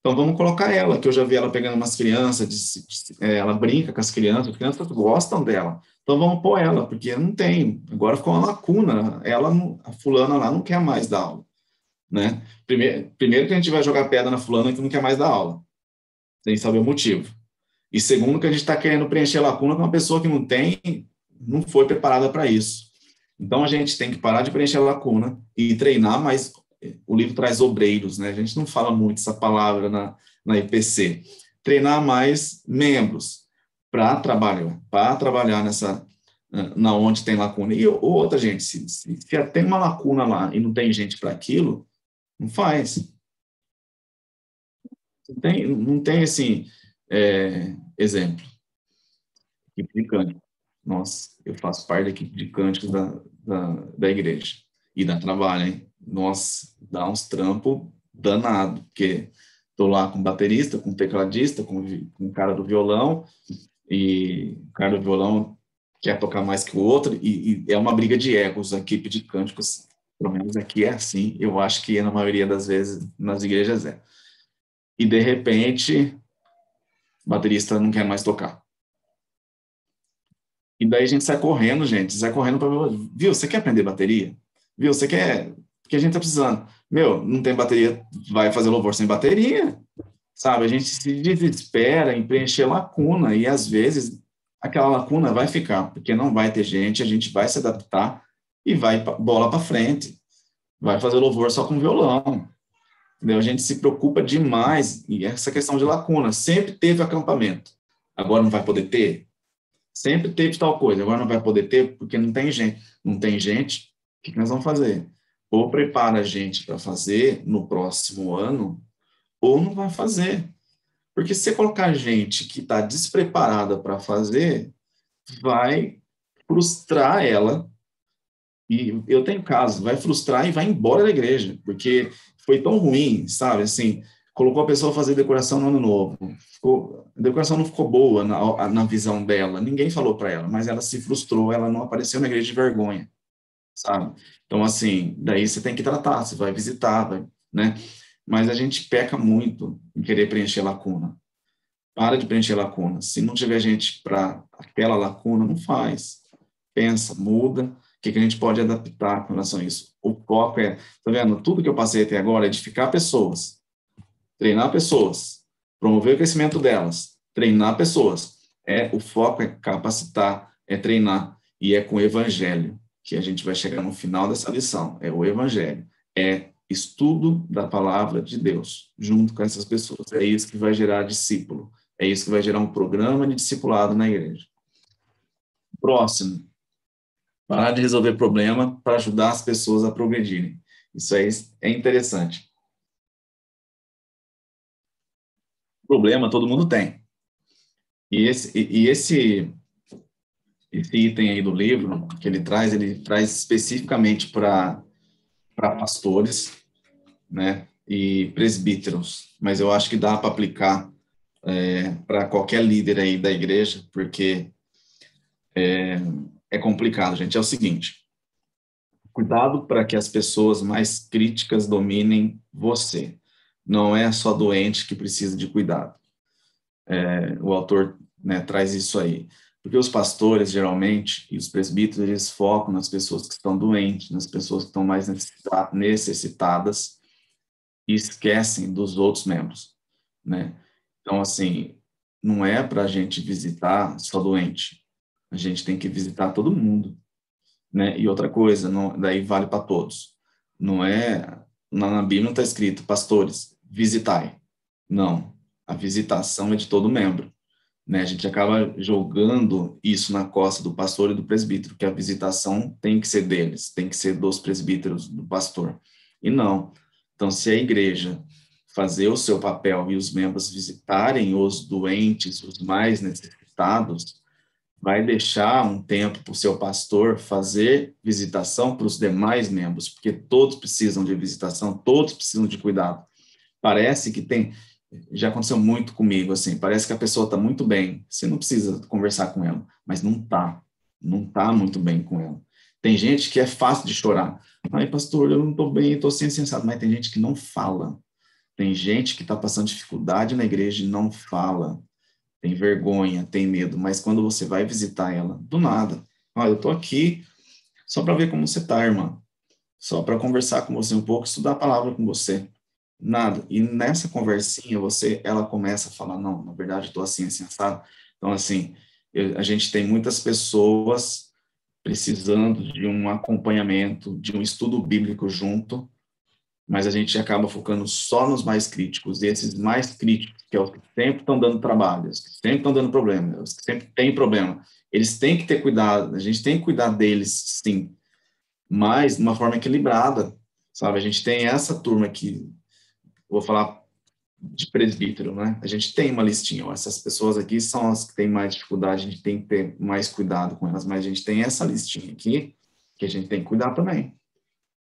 Então, vamos colocar ela, que eu já vi ela pegando umas crianças, ela brinca com as crianças gostam dela. Então, vamos pôr ela, porque não tem. Agora ficou uma lacuna. A fulana lá não quer mais dar aula. Né? Primeiro que a gente vai jogar pedra na fulana que não quer mais dar aula. Sem saber o motivo. E segundo, que a gente está querendo preencher lacuna com uma pessoa que não foi preparada para isso. Então, a gente tem que parar de preencher lacuna e treinar mais. O livro traz obreiros, né? A gente não fala muito essa palavra na IPC. Treinar mais membros para trabalhar na onde tem lacuna. E outra, gente, se tem uma lacuna lá e não tem gente para aquilo, não faz. Não tem assim, exemplo. Equipe de cântico. Nossa, eu faço parte da equipe de cânticos da igreja. E dá trabalho, hein? Nossa, dá uns trampos danado, porque estou lá com baterista, com tecladista, com o cara do violão, e o cara do violão quer tocar mais que o outro, e é uma briga de egos, a equipe de cânticos, pelo menos aqui é assim, eu acho que na maioria das vezes nas igrejas é. E, de repente, o baterista não quer mais tocar. E daí a gente sai correndo para ver, viu, você quer aprender bateria? Viu, você quer... Porque a gente tá precisando. Não tem bateria, vai fazer louvor sem bateria, sabe? A gente se desespera em preencher lacuna, e às vezes aquela lacuna vai ficar, porque não vai ter gente, a gente vai se adaptar e vai bola para frente, vai fazer louvor só com violão. Entendeu? A gente se preocupa demais, e essa questão de lacuna, sempre teve acampamento, agora não vai poder ter? Sempre teve tal coisa, agora não vai poder ter porque não tem gente. Não tem gente, o que nós vamos fazer? Ou prepara a gente para fazer no próximo ano, ou não vai fazer. Porque se você colocar gente que está despreparada para fazer, vai frustrar ela. E eu tenho casos, vai frustrar e vai embora da igreja, porque foi tão ruim, sabe? Assim, colocou a pessoa a fazer decoração no ano novo. A decoração não ficou boa na visão dela. Ninguém falou para ela, mas ela se frustrou, ela não apareceu na igreja de vergonha, sabe? Então, assim, daí você tem que tratar, você vai visitar, né? Mas a gente peca muito em querer preencher lacuna. Para de preencher lacuna. Se não tiver gente para aquela lacuna, não faz. Pensa, muda. O que a gente pode adaptar com relação a isso? O foco tá vendo? Tudo que eu passei até agora é edificar pessoas, treinar pessoas, promover o crescimento delas, treinar pessoas. O foco é capacitar, é treinar, e é com o evangelho que a gente vai chegar no final dessa lição. É o evangelho, é estudo da palavra de Deus, junto com essas pessoas. É isso que vai gerar discípulo, é isso que vai gerar um programa de discipulado na igreja. Próximo, parar de resolver problema para ajudar as pessoas a progredirem. Isso aí é interessante. Problema todo mundo tem. E esse item aí do livro que ele traz especificamente para pastores, né, e presbíteros, mas eu acho que dá para aplicar para qualquer líder aí da igreja, porque é complicado, gente. É o seguinte: cuidado para que as pessoas mais críticas dominem você. Não é só doente que precisa de cuidado. O autor, né, traz isso aí. Porque os pastores, geralmente, e os presbíteros, eles focam nas pessoas que estão doentes, nas pessoas que estão mais necessitadas e esquecem dos outros membros, né? Então, assim, não é para a gente visitar só doente, a gente tem que visitar todo mundo, né? E outra coisa, daí vale para todos. Não é, na Bíblia não está escrito, pastores, visitai. Não, a visitação é de todo membro, né? A gente acaba jogando isso na costa do pastor e do presbítero, que a visitação tem que ser deles, tem que ser dos presbíteros, do pastor. E não. Então, se a igreja fazer o seu papel e os membros visitarem os doentes, os mais necessitados, vai deixar um tempo para o seu pastor fazer visitação para os demais membros, porque todos precisam de visitação, todos precisam de cuidado. Parece que já aconteceu muito comigo, assim, parece que a pessoa está muito bem, você não precisa conversar com ela, mas não está muito bem com ela. Tem gente que é fácil de chorar. Ai, pastor, eu não estou bem, estou sem sensato, mas tem gente que não fala. Tem gente que está passando dificuldade na igreja e não fala. Tem vergonha, tem medo, mas quando você vai visitar ela, do nada, eu estou aqui só para ver como você está, irmã, só para conversar com você um pouco, estudar a palavra com você, nada, e nessa conversinha, ela começa a falar, não, na verdade, estou assim, assado. Então, assim, a gente tem muitas pessoas precisando de um acompanhamento, de um estudo bíblico junto, mas a gente acaba focando só nos mais críticos, e esses mais críticos, que é os que sempre estão dando trabalho, os que sempre estão dando problema, os que sempre têm problema, eles têm que ter cuidado, a gente tem que cuidar deles, sim, mas de uma forma equilibrada, sabe? A gente tem essa turma aqui, vou falar de presbítero, né? A gente tem uma listinha, ó, essas pessoas aqui são as que têm mais dificuldade, a gente tem que ter mais cuidado com elas, mas a gente tem essa listinha aqui, que a gente tem que cuidar também,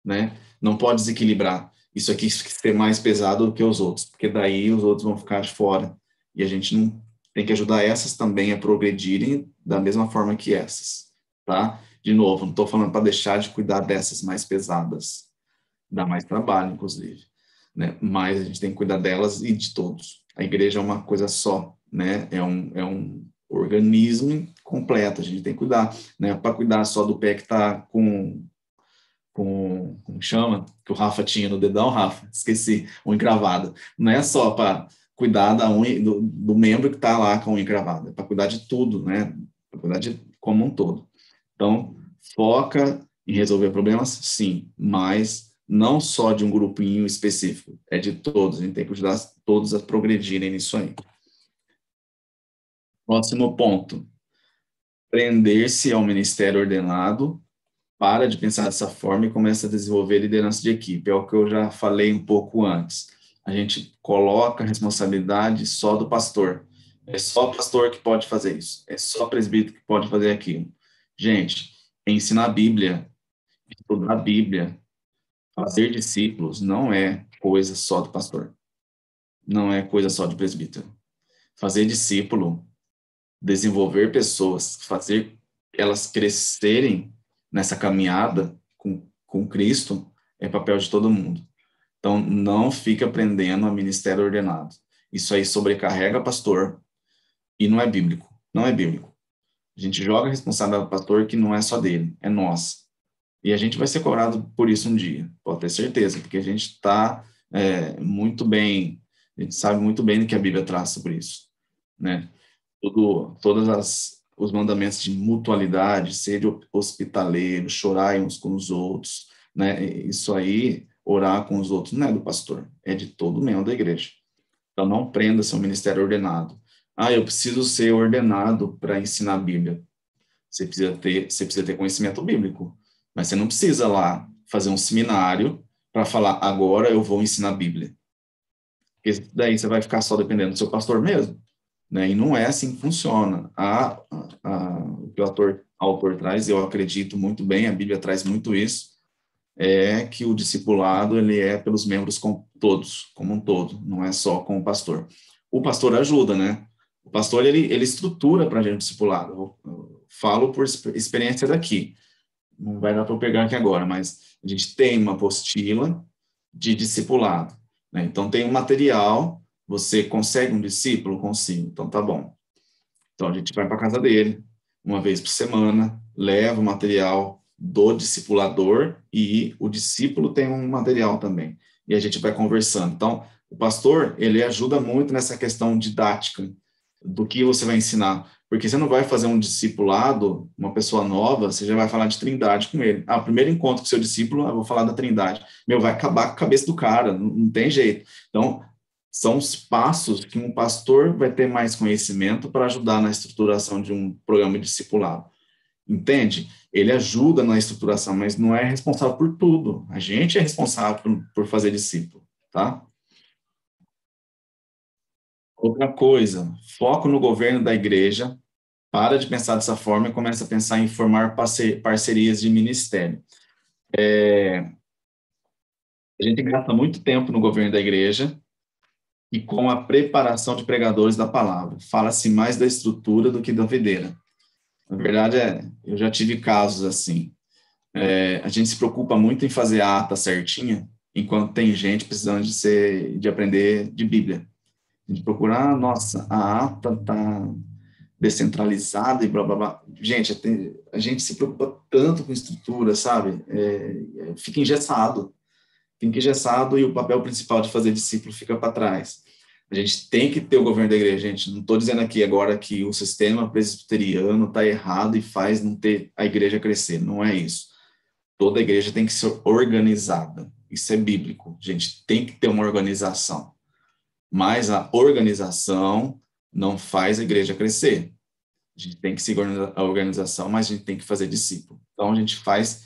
né? Não pode desequilibrar. Isso aqui ser mais pesado do que os outros, porque daí os outros vão ficar de fora. E a gente não tem que ajudar essas também a progredirem da mesma forma que essas, tá? De novo, não estou falando para deixar de cuidar dessas mais pesadas. Dá mais trabalho, inclusive, né? Mas a gente tem que cuidar delas e de todos. A igreja é uma coisa só, né? É um organismo completo, a gente tem que cuidar, né? Para cuidar só do pé que está como chama, que o Rafa tinha no dedão, Rafa, esqueci, unha encravada. Não é só para cuidar da unha, do membro que está lá com a unha encravada, é para cuidar de tudo, né? Para cuidar de como um todo. Então, foca em resolver problemas, sim, mas não só de um grupinho específico, é de todos, a gente tem que ajudar todos a progredirem nisso aí. Próximo ponto, prender-se ao ministério ordenado. Para de pensar dessa forma e começa a desenvolver liderança de equipe. É o que eu já falei um pouco antes. A gente coloca a responsabilidade só do pastor. É só o pastor que pode fazer isso. É só o presbítero que pode fazer aquilo. Gente, ensinar a Bíblia, estudar a Bíblia, fazer discípulos não é coisa só do pastor. Não é coisa só do presbítero. Fazer discípulo, desenvolver pessoas, fazer elas crescerem nessa caminhada com Cristo, é papel de todo mundo. Então, não fica aprendendo a ministério ordenado. Isso aí sobrecarrega pastor e não é bíblico. Não é bíblico. A gente joga a responsabilidade do pastor que não é só dele, é nossa. E a gente vai ser cobrado por isso um dia, pode ter certeza, porque a gente está muito bem, a gente sabe muito bem do que a Bíblia traz sobre isso, né? Todas os mandamentos de mutualidade, ser hospitaleiro, chorar uns com os outros, né? Isso aí, orar com os outros, não é do pastor, é de todo membro da igreja. Então, não prenda seu ministério ordenado. Eu preciso ser ordenado para ensinar a Bíblia. Você precisa ter conhecimento bíblico, mas você não precisa lá fazer um seminário para falar, agora eu vou ensinar a Bíblia. Porque daí você vai ficar só dependendo do seu pastor mesmo. Né? E não é assim que funciona. O que o autor traz, eu acredito muito bem, a Bíblia traz muito isso, é que o discipulado ele é pelos membros todos, como um todo, não é só com o pastor. O pastor ajuda, né? O pastor, ele estrutura para a gente o discipulado. Eu falo por experiência daqui. Não vai dar para eu pegar aqui agora, mas a gente tem uma apostila de discipulado, né? Então, tem um material. Você consegue um discípulo? Consigo. Então, tá bom. Então, a gente vai para a casa dele, uma vez por semana, leva o material do discipulador e o discípulo tem um material também. E a gente vai conversando. Então, o pastor, ele ajuda muito nessa questão didática do que você vai ensinar. Porque você não vai fazer um discipulado, uma pessoa nova, você já vai falar de Trindade com ele. O primeiro encontro com o seu discípulo, eu vou falar da Trindade. Vai acabar com a cabeça do cara, não tem jeito. Então, são os passos que um pastor vai ter mais conhecimento para ajudar na estruturação de um programa de discipulado. Entende? Ele ajuda na estruturação, mas não é responsável por tudo. A gente é responsável por fazer discípulo, tá? Outra coisa, foco no governo da igreja, para de pensar dessa forma e começa a pensar em formar parcerias de ministério. A gente gasta muito tempo no governo da igreja e com a preparação de pregadores da palavra. Fala-se mais da estrutura do que da videira. Na verdade, eu já tive casos assim. A gente se preocupa muito em fazer a ata certinha, enquanto tem gente precisando de aprender de Bíblia. A gente procura, nossa, a ata está descentralizada e blá, blá, blá. Gente, a gente se preocupa tanto com estrutura, sabe? Fica engessado e o papel principal de fazer discípulo fica para trás. A gente tem que ter o governo da igreja, gente. Não estou dizendo aqui agora que o sistema presbiteriano está errado e faz não ter a igreja crescer. Não é isso. Toda igreja tem que ser organizada. Isso é bíblico. A gente tem que ter uma organização. Mas a organização não faz a igreja crescer. A gente tem que seguir a organização, mas a gente tem que fazer discípulo. Então, a gente faz...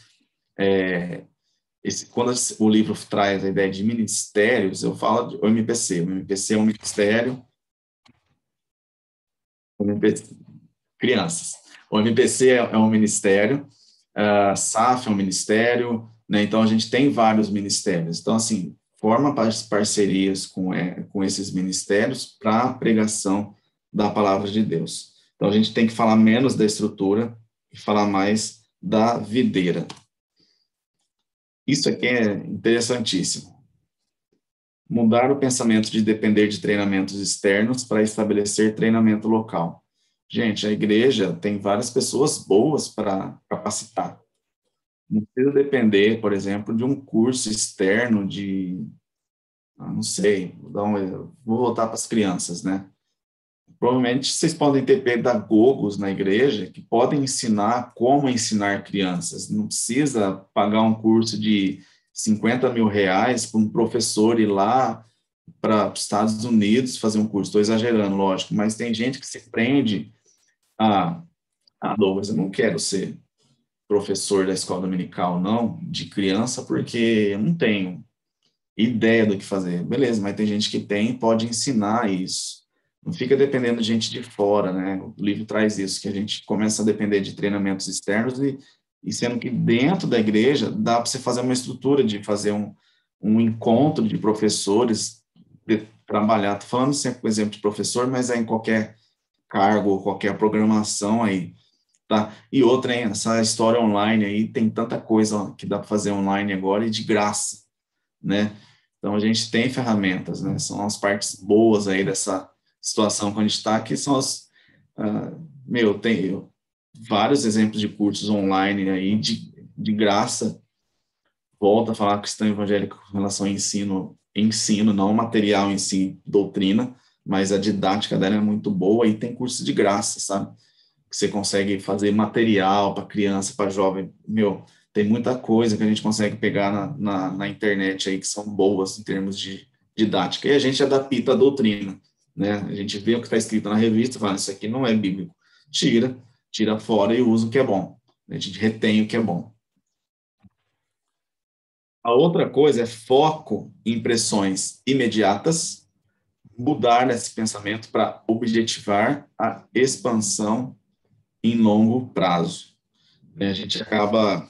quando o livro traz a ideia de ministérios, eu falo de OMPC. O MPC é um ministério... crianças. O MPC é um ministério, SAF é um ministério, né? Então, a gente tem vários ministérios. Então, assim... forma parcerias com esses ministérios para a pregação da palavra de Deus. Então, a gente tem que falar menos da estrutura e falar mais da videira. Isso aqui é interessantíssimo. Mudar o pensamento de depender de treinamentos externos para estabelecer treinamento local. Gente, a igreja tem várias pessoas boas para capacitar. Não precisa depender, por exemplo, de um curso externo não sei, vou voltar para as crianças, né? Provavelmente vocês podem ter pedagogos na igreja que podem ensinar como ensinar crianças. Não precisa pagar um curso de 50 mil reais para um professor ir lá para os Estados Unidos fazer um curso. Estou exagerando, lógico, mas tem gente que se prende Douglas, eu não quero ser professor da escola dominical, não, de criança, porque eu não tenho ideia do que fazer. Beleza, mas tem gente que tem e pode ensinar isso. Não fica dependendo de gente de fora, né? O livro traz isso, que a gente começa a depender de treinamentos externos e sendo que dentro da igreja dá para você fazer uma estrutura de fazer um encontro de professores, de trabalhar. Estou falando sempre com exemplo de professor, mas é em qualquer cargo, qualquer programação aí. Tá? E outra, hein, essa história online aí, tem tanta coisa que dá para fazer online agora e de graça, né? Então, a gente tem ferramentas, né? São as partes boas aí dessa situação que a gente está, que são as... tenho vários exemplos de cursos online aí de graça. Volto a falar cristão evangélico com relação ao ensino, não material em si, doutrina, mas a didática dela é muito boa e tem cursos de graça, sabe? Que você consegue fazer material para criança, para jovem. Tem muita coisa que a gente consegue pegar na internet aí que são boas em termos de didática. E a gente adapta a doutrina, né? A gente vê o que está escrito na revista e fala, isso aqui não é bíblico. Tira fora e usa o que é bom. A gente retém o que é bom. A outra coisa é foco em impressões imediatas, mudar esse pensamento para objetivar a expansão em longo prazo. A gente acaba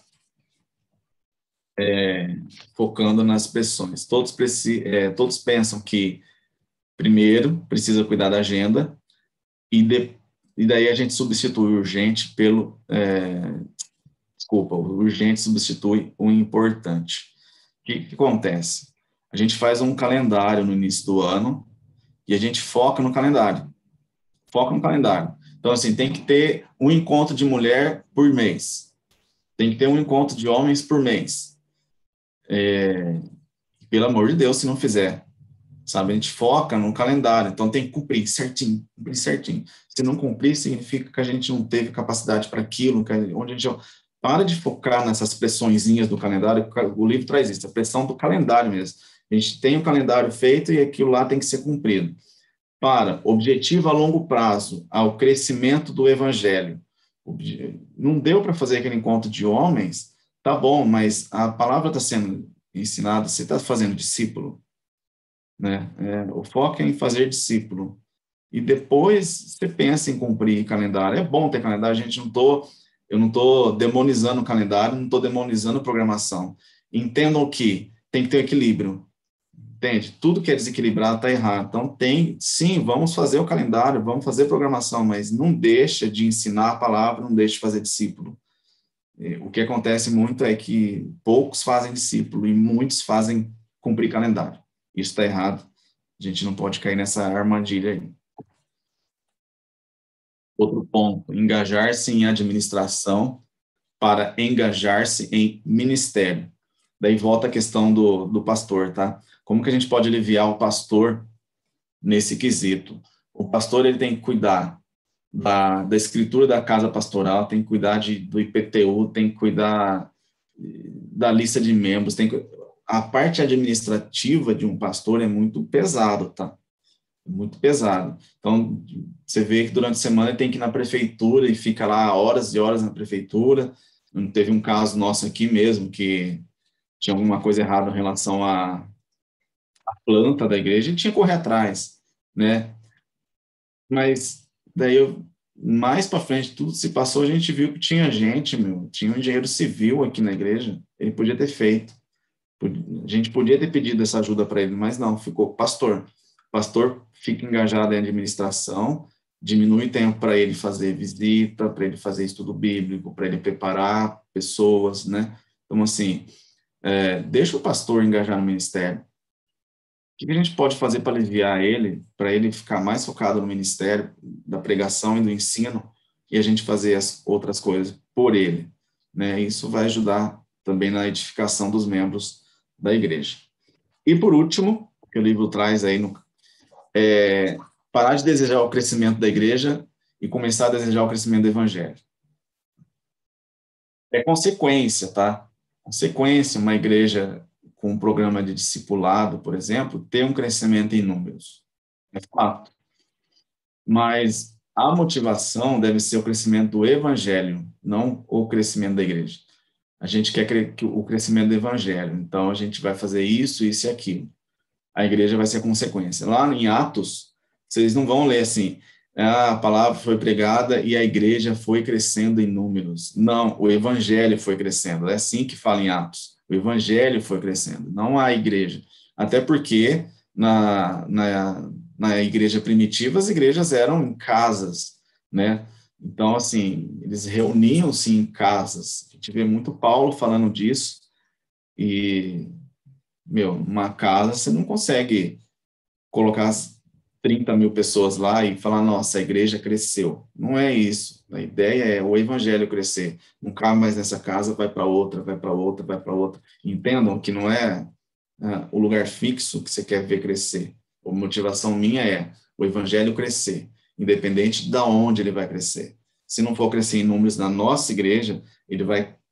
focando nas pressões. Todos pensam que, primeiro, precisa cuidar da agenda, e daí a gente substitui o urgente pelo... o urgente substitui o importante. O que acontece? A gente faz um calendário no início do ano, e a gente foca no calendário. Então, assim, tem que ter um encontro de mulher por mês. Tem que ter um encontro de homens por mês. Pelo amor de Deus, se não fizer, sabe? A gente foca no calendário, então tem que cumprir certinho, cumprir certinho. Se não cumprir, significa que a gente não teve capacidade para aquilo, onde a gente... Para de focar nessas pressõezinhas do calendário, o livro traz isso, a pressão do calendário mesmo. A gente tem o calendário feito e aquilo lá tem que ser cumprido. Para objetivo a longo prazo, ao crescimento do evangelho. Não deu para fazer aquele encontro de homens, tá bom, mas a palavra está sendo ensinada, você está fazendo discípulo, né? O foco é em fazer discípulo. E depois você pensa em cumprir calendário. É bom ter calendário, eu não estou demonizando o calendário, não estou demonizando a programação. Entendam que tem que ter equilíbrio. Entende? Tudo que é desequilibrado está errado. Então, sim, vamos fazer o calendário, vamos fazer programação, mas não deixa de ensinar a palavra, não deixa de fazer discípulo. O que acontece muito é que poucos fazem discípulo e muitos fazem cumprir calendário. Isso está errado. A gente não pode cair nessa armadilha aí. Outro ponto, engajar-se em administração para engajar-se em ministério. Daí volta a questão do pastor, tá? Como que a gente pode aliviar o pastor nesse quesito? O pastor, ele tem que cuidar da escritura da casa pastoral, tem que cuidar do IPTU, tem que cuidar da lista de membros, a parte administrativa de um pastor é muito pesado, tá? Muito pesado. Então, você vê que durante a semana ele tem que ir na prefeitura e fica lá horas e horas na prefeitura. Teve um caso nosso aqui mesmo, que tinha alguma coisa errada em relação à planta da igreja, e tinha que correr atrás, né? Mas daí, mais para frente, tudo se passou, a gente viu que tinha tinha um engenheiro civil aqui na igreja, ele podia ter feito. A gente podia ter pedido essa ajuda para ele, mas não, ficou pastor. Pastor fica engajado em administração, diminui tempo para ele fazer visita, para ele fazer estudo bíblico, para ele preparar pessoas, né? Então, assim, deixa o pastor engajar no ministério. O que a gente pode fazer para aliviar ele, para ele ficar mais focado no ministério da pregação e do ensino, e a gente fazer as outras coisas por ele, né? Isso vai ajudar também na edificação dos membros da igreja. E, por último, que o livro traz aí parar de desejar o crescimento da igreja e começar a desejar o crescimento do evangelho. É consequência, tá? Consequência, uma igreja com um programa de discipulado, por exemplo, ter um crescimento em números. É fato. Mas a motivação deve ser o crescimento do evangelho, não o crescimento da igreja. A gente quer o crescimento do evangelho, então a gente vai fazer isso, isso e aquilo. A igreja vai ser a consequência. Lá em Atos, vocês não vão ler assim, a palavra foi pregada e a igreja foi crescendo em números. Não, o evangelho foi crescendo. É assim que fala em Atos. O evangelho foi crescendo, não a igreja. Até porque na igreja primitiva, as igrejas eram em casas, né? Então, assim, eles reuniam-se em casas. A gente vê muito Paulo falando disso. E, uma casa, você não consegue colocar 30 mil pessoas lá e falar, nossa, a igreja cresceu. Não é isso. A ideia é o evangelho crescer. Não cabe mais nessa casa, vai para outra, vai para outra, vai para outra. Entendam que não é o lugar fixo que você quer ver crescer. A motivação minha é o evangelho crescer, independente de onde ele vai crescer. Se não for crescer em números na nossa igreja,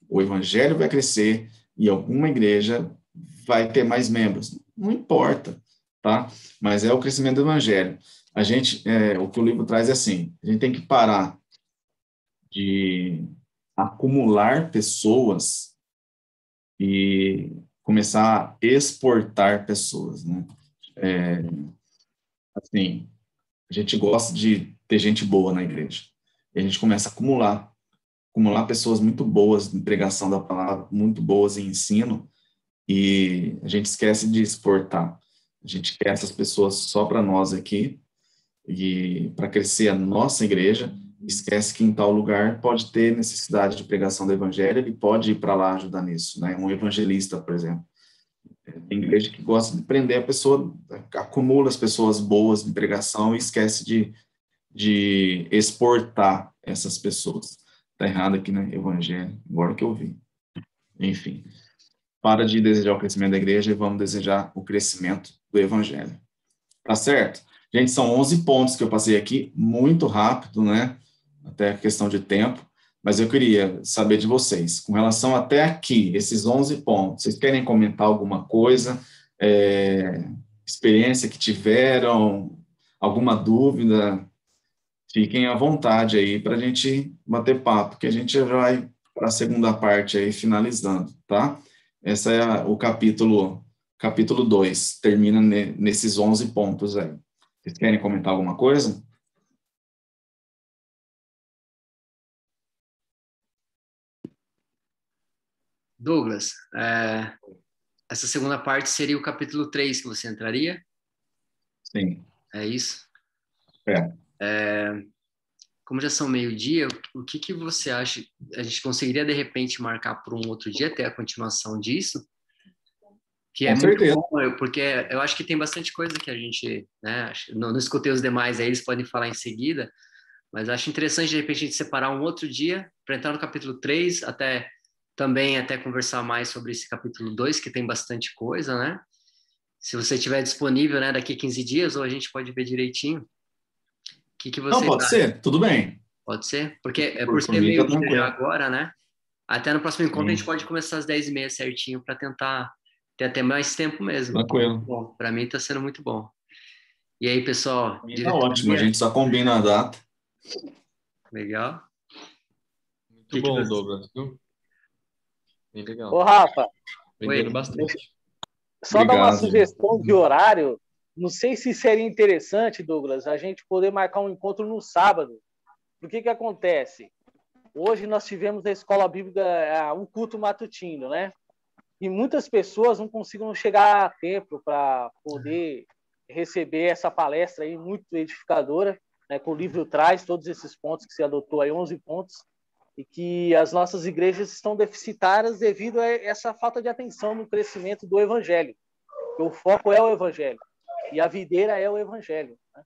o evangelho vai crescer e alguma igreja vai ter mais membros. Não importa, tá? Mas é o crescimento do evangelho. O que o livro traz é assim, a gente tem que parar de acumular pessoas e começar a exportar pessoas, né? Assim, a gente gosta de ter gente boa na igreja. E a gente começa a acumular pessoas muito boas em pregação da palavra, muito boas em ensino, e a gente esquece de exportar. A gente quer essas pessoas só para nós aqui, e para crescer a nossa igreja, esquece que em tal lugar pode ter necessidade de pregação do evangelho, ele pode ir para lá ajudar nisso, né? Um evangelista, por exemplo. Tem igreja que gosta de prender a pessoa, acumula as pessoas boas de pregação e esquece de de exportar essas pessoas. Está errado aqui, né? Evangelho, agora que eu vi. Enfim, para de desejar o crescimento da igreja e vamos desejar o crescimento do evangelho. Tá certo? Gente, são 11 pontos que eu passei aqui, muito rápido, né? Até a questão de tempo, mas eu queria saber de vocês, com relação até aqui, esses 11 pontos, vocês querem comentar alguma coisa? Experiência que tiveram, alguma dúvida? Fiquem à vontade aí para a gente bater papo, que a gente já vai para a segunda parte aí, finalizando, tá? Esse é o capítulo 2, termina nesses 11 pontos aí. Vocês querem comentar alguma coisa? Douglas, essa segunda parte seria o capítulo 3 que você entraria? Sim. É isso? É. Como já são meio-dia, o que você acha? A gente conseguiria, de repente, marcar por um outro dia, até a continuação disso? Que é muito bom, porque eu acho que tem bastante coisa que a gente, né? Não escutei os demais aí, eles podem falar em seguida, mas acho interessante, de repente, a gente separar um outro dia para entrar no capítulo 3, até conversar mais sobre esse capítulo 2, que tem bastante coisa, né? Se você estiver disponível, né, daqui a 15 dias, ou a gente pode ver direitinho. O que você Não, pode ser, tudo bem. Pode ser? Porque por ser meio-dia já agora, né? Até no próximo encontro a gente pode começar às 10h30 certinho para tentar ter até mais tempo mesmo. Tranquilo. Bom, para mim está sendo muito bom. E aí, pessoal? Tá ótimo, a gente só combina a data. Legal. Muito bom, Douglas. Bem legal. Ô, Rafa. Aprendendo bastante. Só dar uma sugestão de horário. Não sei se seria interessante, Douglas, a gente poder marcar um encontro no sábado. Por que acontece? Hoje nós tivemos na escola bíblica um culto matutino, né? E muitas pessoas não conseguem chegar a tempo para poder receber essa palestra aí muito edificadora, né? Que o livro traz todos esses pontos que você adotou aí, 11 pontos, e que as nossas igrejas estão deficitárias devido a essa falta de atenção no crescimento do evangelho. O foco é o evangelho. E a videira é o evangelho. Né?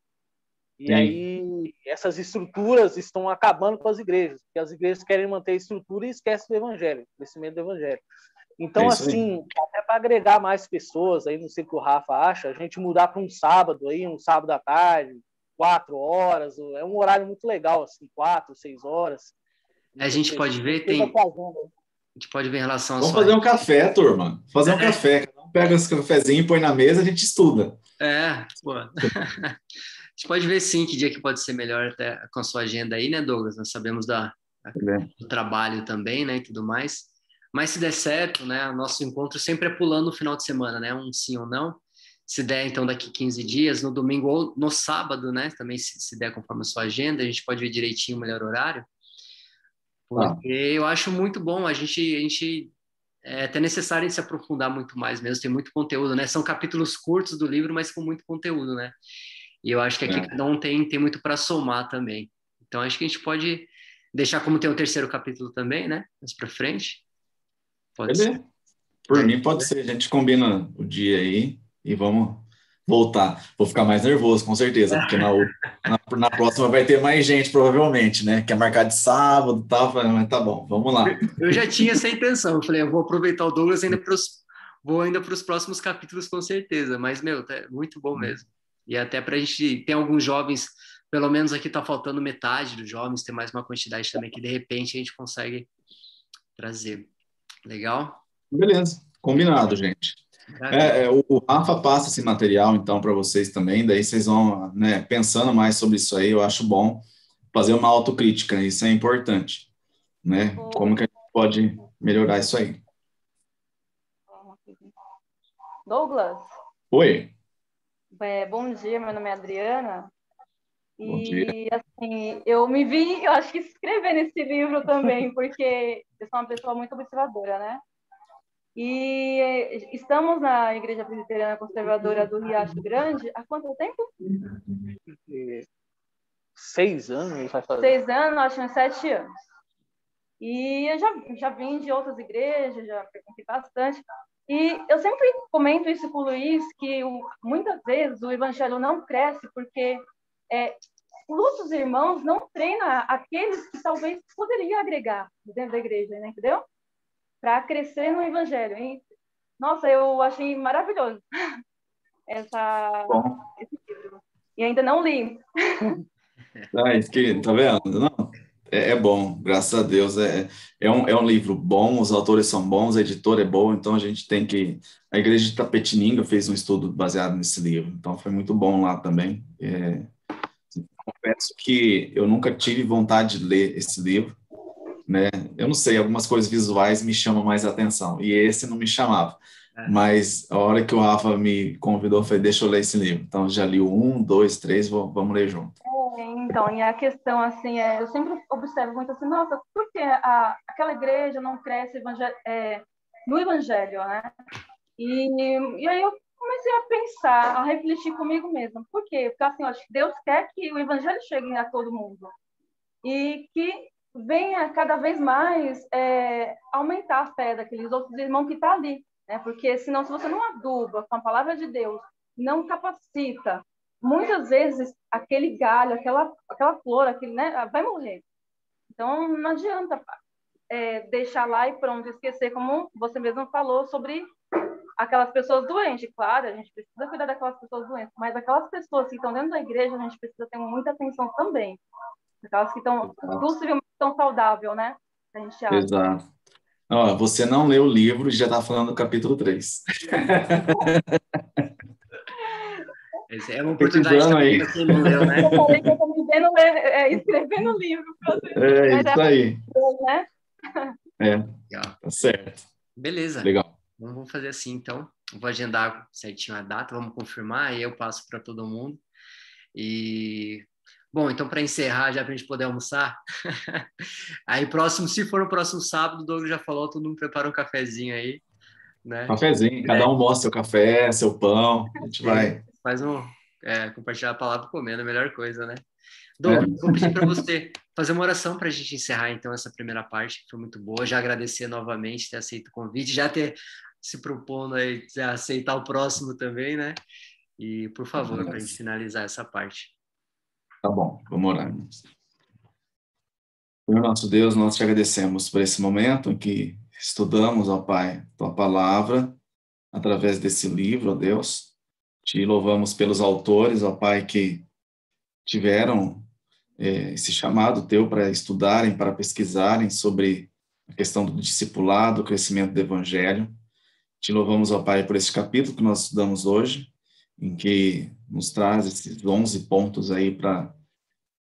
E Sim. Aí essas estruturas estão acabando com as igrejas, porque as igrejas querem manter a estrutura e esquecem do evangelho, o crescimento do evangelho. Então, assim, até para agregar mais pessoas, aí não sei o que o Rafa acha, a gente mudar para um sábado à tarde, 4 horas, é um horário muito legal, assim, 4, 6 horas. A gente pode ver, a gente pode ver em relação a... Vamos fazer um café, turma. Fazer um café. Pega os cafezinhos, põe na mesa, a gente estuda. Pô. A gente pode ver, sim, que dia que pode ser melhor até com a sua agenda aí, né, Douglas? Nós sabemos do trabalho também, né, e tudo mais. Mas se der certo, né, o nosso encontro sempre é pulando no final de semana, né, um sim ou não. Se der, então, daqui 15 dias, no domingo ou no sábado, né, também se der conforme a sua agenda, a gente pode ver direitinho o melhor horário. Porque eu acho muito bom, a gente é até necessário se aprofundar muito mais mesmo, tem muito conteúdo, né? São capítulos curtos do livro, mas com muito conteúdo, né? E eu acho que aqui cada um tem muito para somar também. Então, acho que a gente pode deixar como tem o terceiro capítulo também, né? Mais para frente. Pode ser. Por mim, pode ser. A gente combina o dia aí e vamos voltar. Vou ficar mais nervoso, com certeza, porque na próxima vai ter mais gente, provavelmente, né? Quer marcar de sábado e tal, mas tá bom, vamos lá. Eu já tinha essa intenção, eu falei, eu vou aproveitar o Douglas vou ainda para os próximos capítulos, com certeza, mas, meu, é muito bom mesmo. E até para a gente, tem alguns jovens, pelo menos aqui tá faltando metade dos jovens, tem mais uma quantidade também que, de repente, a gente consegue trazer. Legal? Beleza, combinado, gente. O Rafa passa esse material, então, para vocês também, daí vocês vão, né, pensando mais sobre isso aí, eu acho bom fazer uma autocrítica, isso é importante, né? Como que a gente pode melhorar isso aí? Douglas? Oi. Bom dia, meu nome é Adriana. Bom dia. Assim, eu me vi, eu acho que escrever nesse livro também, porque eu sou uma pessoa muito observadora, né? E estamos na Igreja Presbiteriana Conservadora do Riacho Grande há quanto tempo? 6 anos, vai fazer. 6 anos, acho uns 7 anos. E eu já vim de outras igrejas, já frequentei bastante. E eu sempre comento isso com o Luiz, que muitas vezes o evangelho não cresce porque os outros irmãos não treinam aqueles que talvez poderiam agregar dentro da igreja, né? Entendeu? Para crescer no evangelho. Hein? Nossa, eu achei maravilhoso esse livro. E ainda não li. Tá vendo? Não, é bom, graças a Deus. É um livro bom, os autores são bons, a editora é boa, então a gente tem que... A Igreja de Tapetininga fez um estudo baseado nesse livro, então foi muito bom lá também. Confesso que eu nunca tive vontade de ler esse livro, né? Eu não sei, algumas coisas visuais me chamam mais atenção, e esse não me chamava. Mas a hora que o Rafa me convidou, eu falei, deixa eu ler esse livro. Então, já li o 1, 2, 3, vamos ler junto. Então, e a questão, assim, eu sempre observo muito assim, nossa, por que aquela igreja não cresce no evangelho, né? E aí eu comecei a pensar, a refletir comigo mesma. Por quê? Porque, assim, eu acho que Deus quer que o evangelho chegue a todo mundo. E que venha cada vez mais aumentar a fé daqueles outros irmãos que estão ali. Né? Porque senão, se você não aduba com a palavra de Deus, não capacita, muitas vezes aquele galho, aquela flor, né, vai morrer. Então, não adianta deixar lá e pronto, esquecer, como você mesmo falou, sobre aquelas pessoas doentes. Claro, a gente precisa cuidar daquelas pessoas doentes, mas aquelas pessoas que estão dentro da igreja, a gente precisa ter muita atenção também. Aquelas que estão possivelmente tão saudáveis, né? A gente acha. Exato. Ó, você não leu o livro e já está falando do capítulo 3. É uma oportunidade também para quem não leu, né? Eu falei que eu estou me vendo escrevendo o livro. Isso aí. Legal. Tá certo. Beleza. Legal. Vamos fazer assim, então. Eu vou agendar certinho a data, vamos confirmar, aí eu passo para todo mundo. E... Bom, então, para encerrar, já para a gente poder almoçar, aí se for o próximo sábado, o Douglas já falou, todo mundo prepara um cafezinho aí, né? Cafezinho, cada um mostra seu café, seu pão, a gente vai. Faz compartilhar a palavra comendo, a melhor coisa, né? Douglas, vou pedir para você fazer uma oração para a gente encerrar, então, essa primeira parte, que foi muito boa, já agradecer novamente ter aceito o convite, já ter se propondo aí a aceitar o próximo também, né? E, por favor, para a gente finalizar essa parte. Tá bom, vamos orar, irmãos. Senhor nosso Deus, nós te agradecemos por esse momento em que estudamos, ó Pai, tua palavra, através desse livro, ó Deus. Te louvamos pelos autores, ó Pai, que tiveram esse chamado teu para estudarem, para pesquisarem sobre a questão do discipulado, o crescimento do evangelho. Te louvamos, ó Pai, por esse capítulo que nós estudamos hoje, em que nos traz esses 11 pontos aí para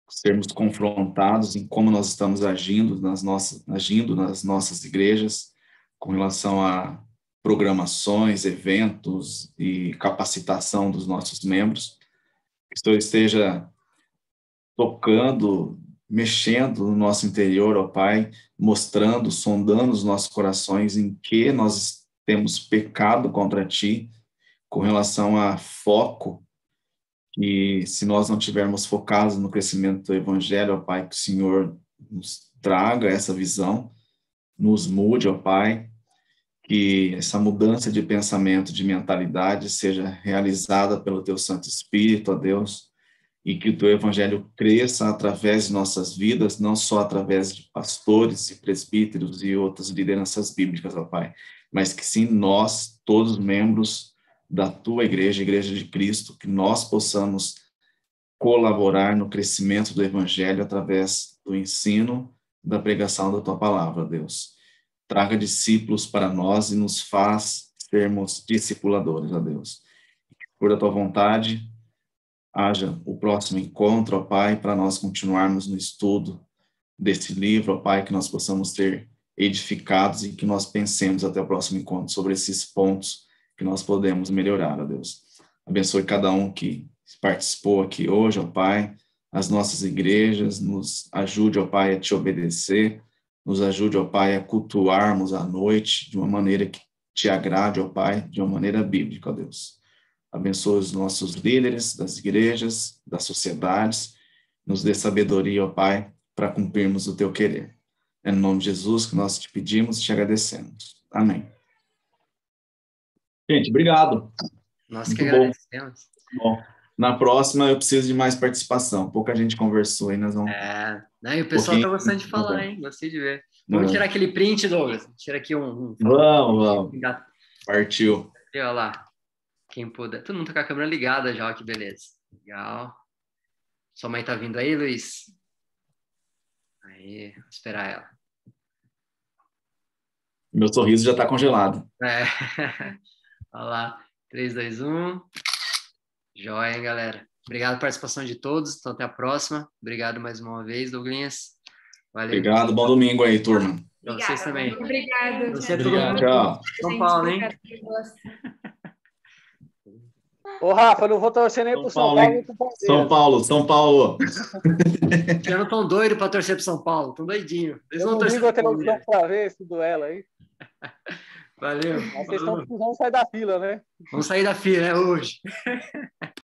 sermos confrontados em como nós estamos agindo nas nossas igrejas com relação a programações, eventos e capacitação dos nossos membros. Que o Senhor esteja tocando, mexendo no nosso interior, ó Pai, mostrando, sondando os nossos corações em que nós temos pecado contra Ti, com relação a foco, e se nós não tivermos focados no crescimento do Evangelho, ó Pai, que o Senhor nos traga essa visão, nos mude, ó Pai, que essa mudança de pensamento, de mentalidade seja realizada pelo Teu Santo Espírito, ó Deus, e que o Teu Evangelho cresça através de nossas vidas, não só através de pastores e presbíteros e outras lideranças bíblicas, ó Pai, mas que sim nós, todos membros da Tua Igreja, Igreja de Cristo, que nós possamos colaborar no crescimento do Evangelho através do ensino, da pregação da Tua Palavra, Deus. Traga discípulos para nós e nos faz sermos discipuladores, ó Deus. Por a Tua vontade, haja o próximo encontro, ó Pai, para nós continuarmos no estudo desse livro, ó Pai, que nós possamos ser edificados e que nós pensemos até o próximo encontro sobre esses pontos que nós podemos melhorar, ó Deus. Abençoe cada um que participou aqui hoje, ó Pai, as nossas igrejas, nos ajude, ó Pai, a Te obedecer, nos ajude, ó Pai, a cultuarmos à noite de uma maneira que Te agrade, ó Pai, de uma maneira bíblica, ó Deus. Abençoe os nossos líderes das igrejas, das sociedades, nos dê sabedoria, ó Pai, para cumprirmos o Teu querer. É no nome de Jesus que nós Te pedimos e Te agradecemos. Amém. Gente, obrigado. Nós que agradecemos. Bom. Na próxima eu preciso de mais participação. Pouca gente conversou aí, nós vamos... Né? E o pessoal tá gostando de falar, hein? Gostei de ver. Vamos tirar aquele print, Douglas. Tira aqui Vamos. Partiu. E olha lá. Quem puder. Todo mundo tá com a câmera ligada já, ó, que beleza. Legal. Sua mãe tá vindo aí, Luiz? Aí, vou esperar ela. Meu sorriso já tá congelado. Olha lá. 3, 2, 1. Joia, hein, galera? Obrigado pela participação de todos. Então, até a próxima. Obrigado mais uma vez, Douglinhas. Valeu. Obrigado. Bom domingo aí, turma. Pra vocês também. Obrigada. Você todo mundo. Tchau. São Paulo, hein? Ô, Rafa, eu não vou torcer nem pro São Paulo. São Paulo. Já não estão doidos para torcer pro São Paulo. Estão doidinhos. Eles não ligo a televisão para ver esse duelo aí. Valeu. Mas vocês estão precisando sair da fila, né? Vamos sair da fila, né, hoje.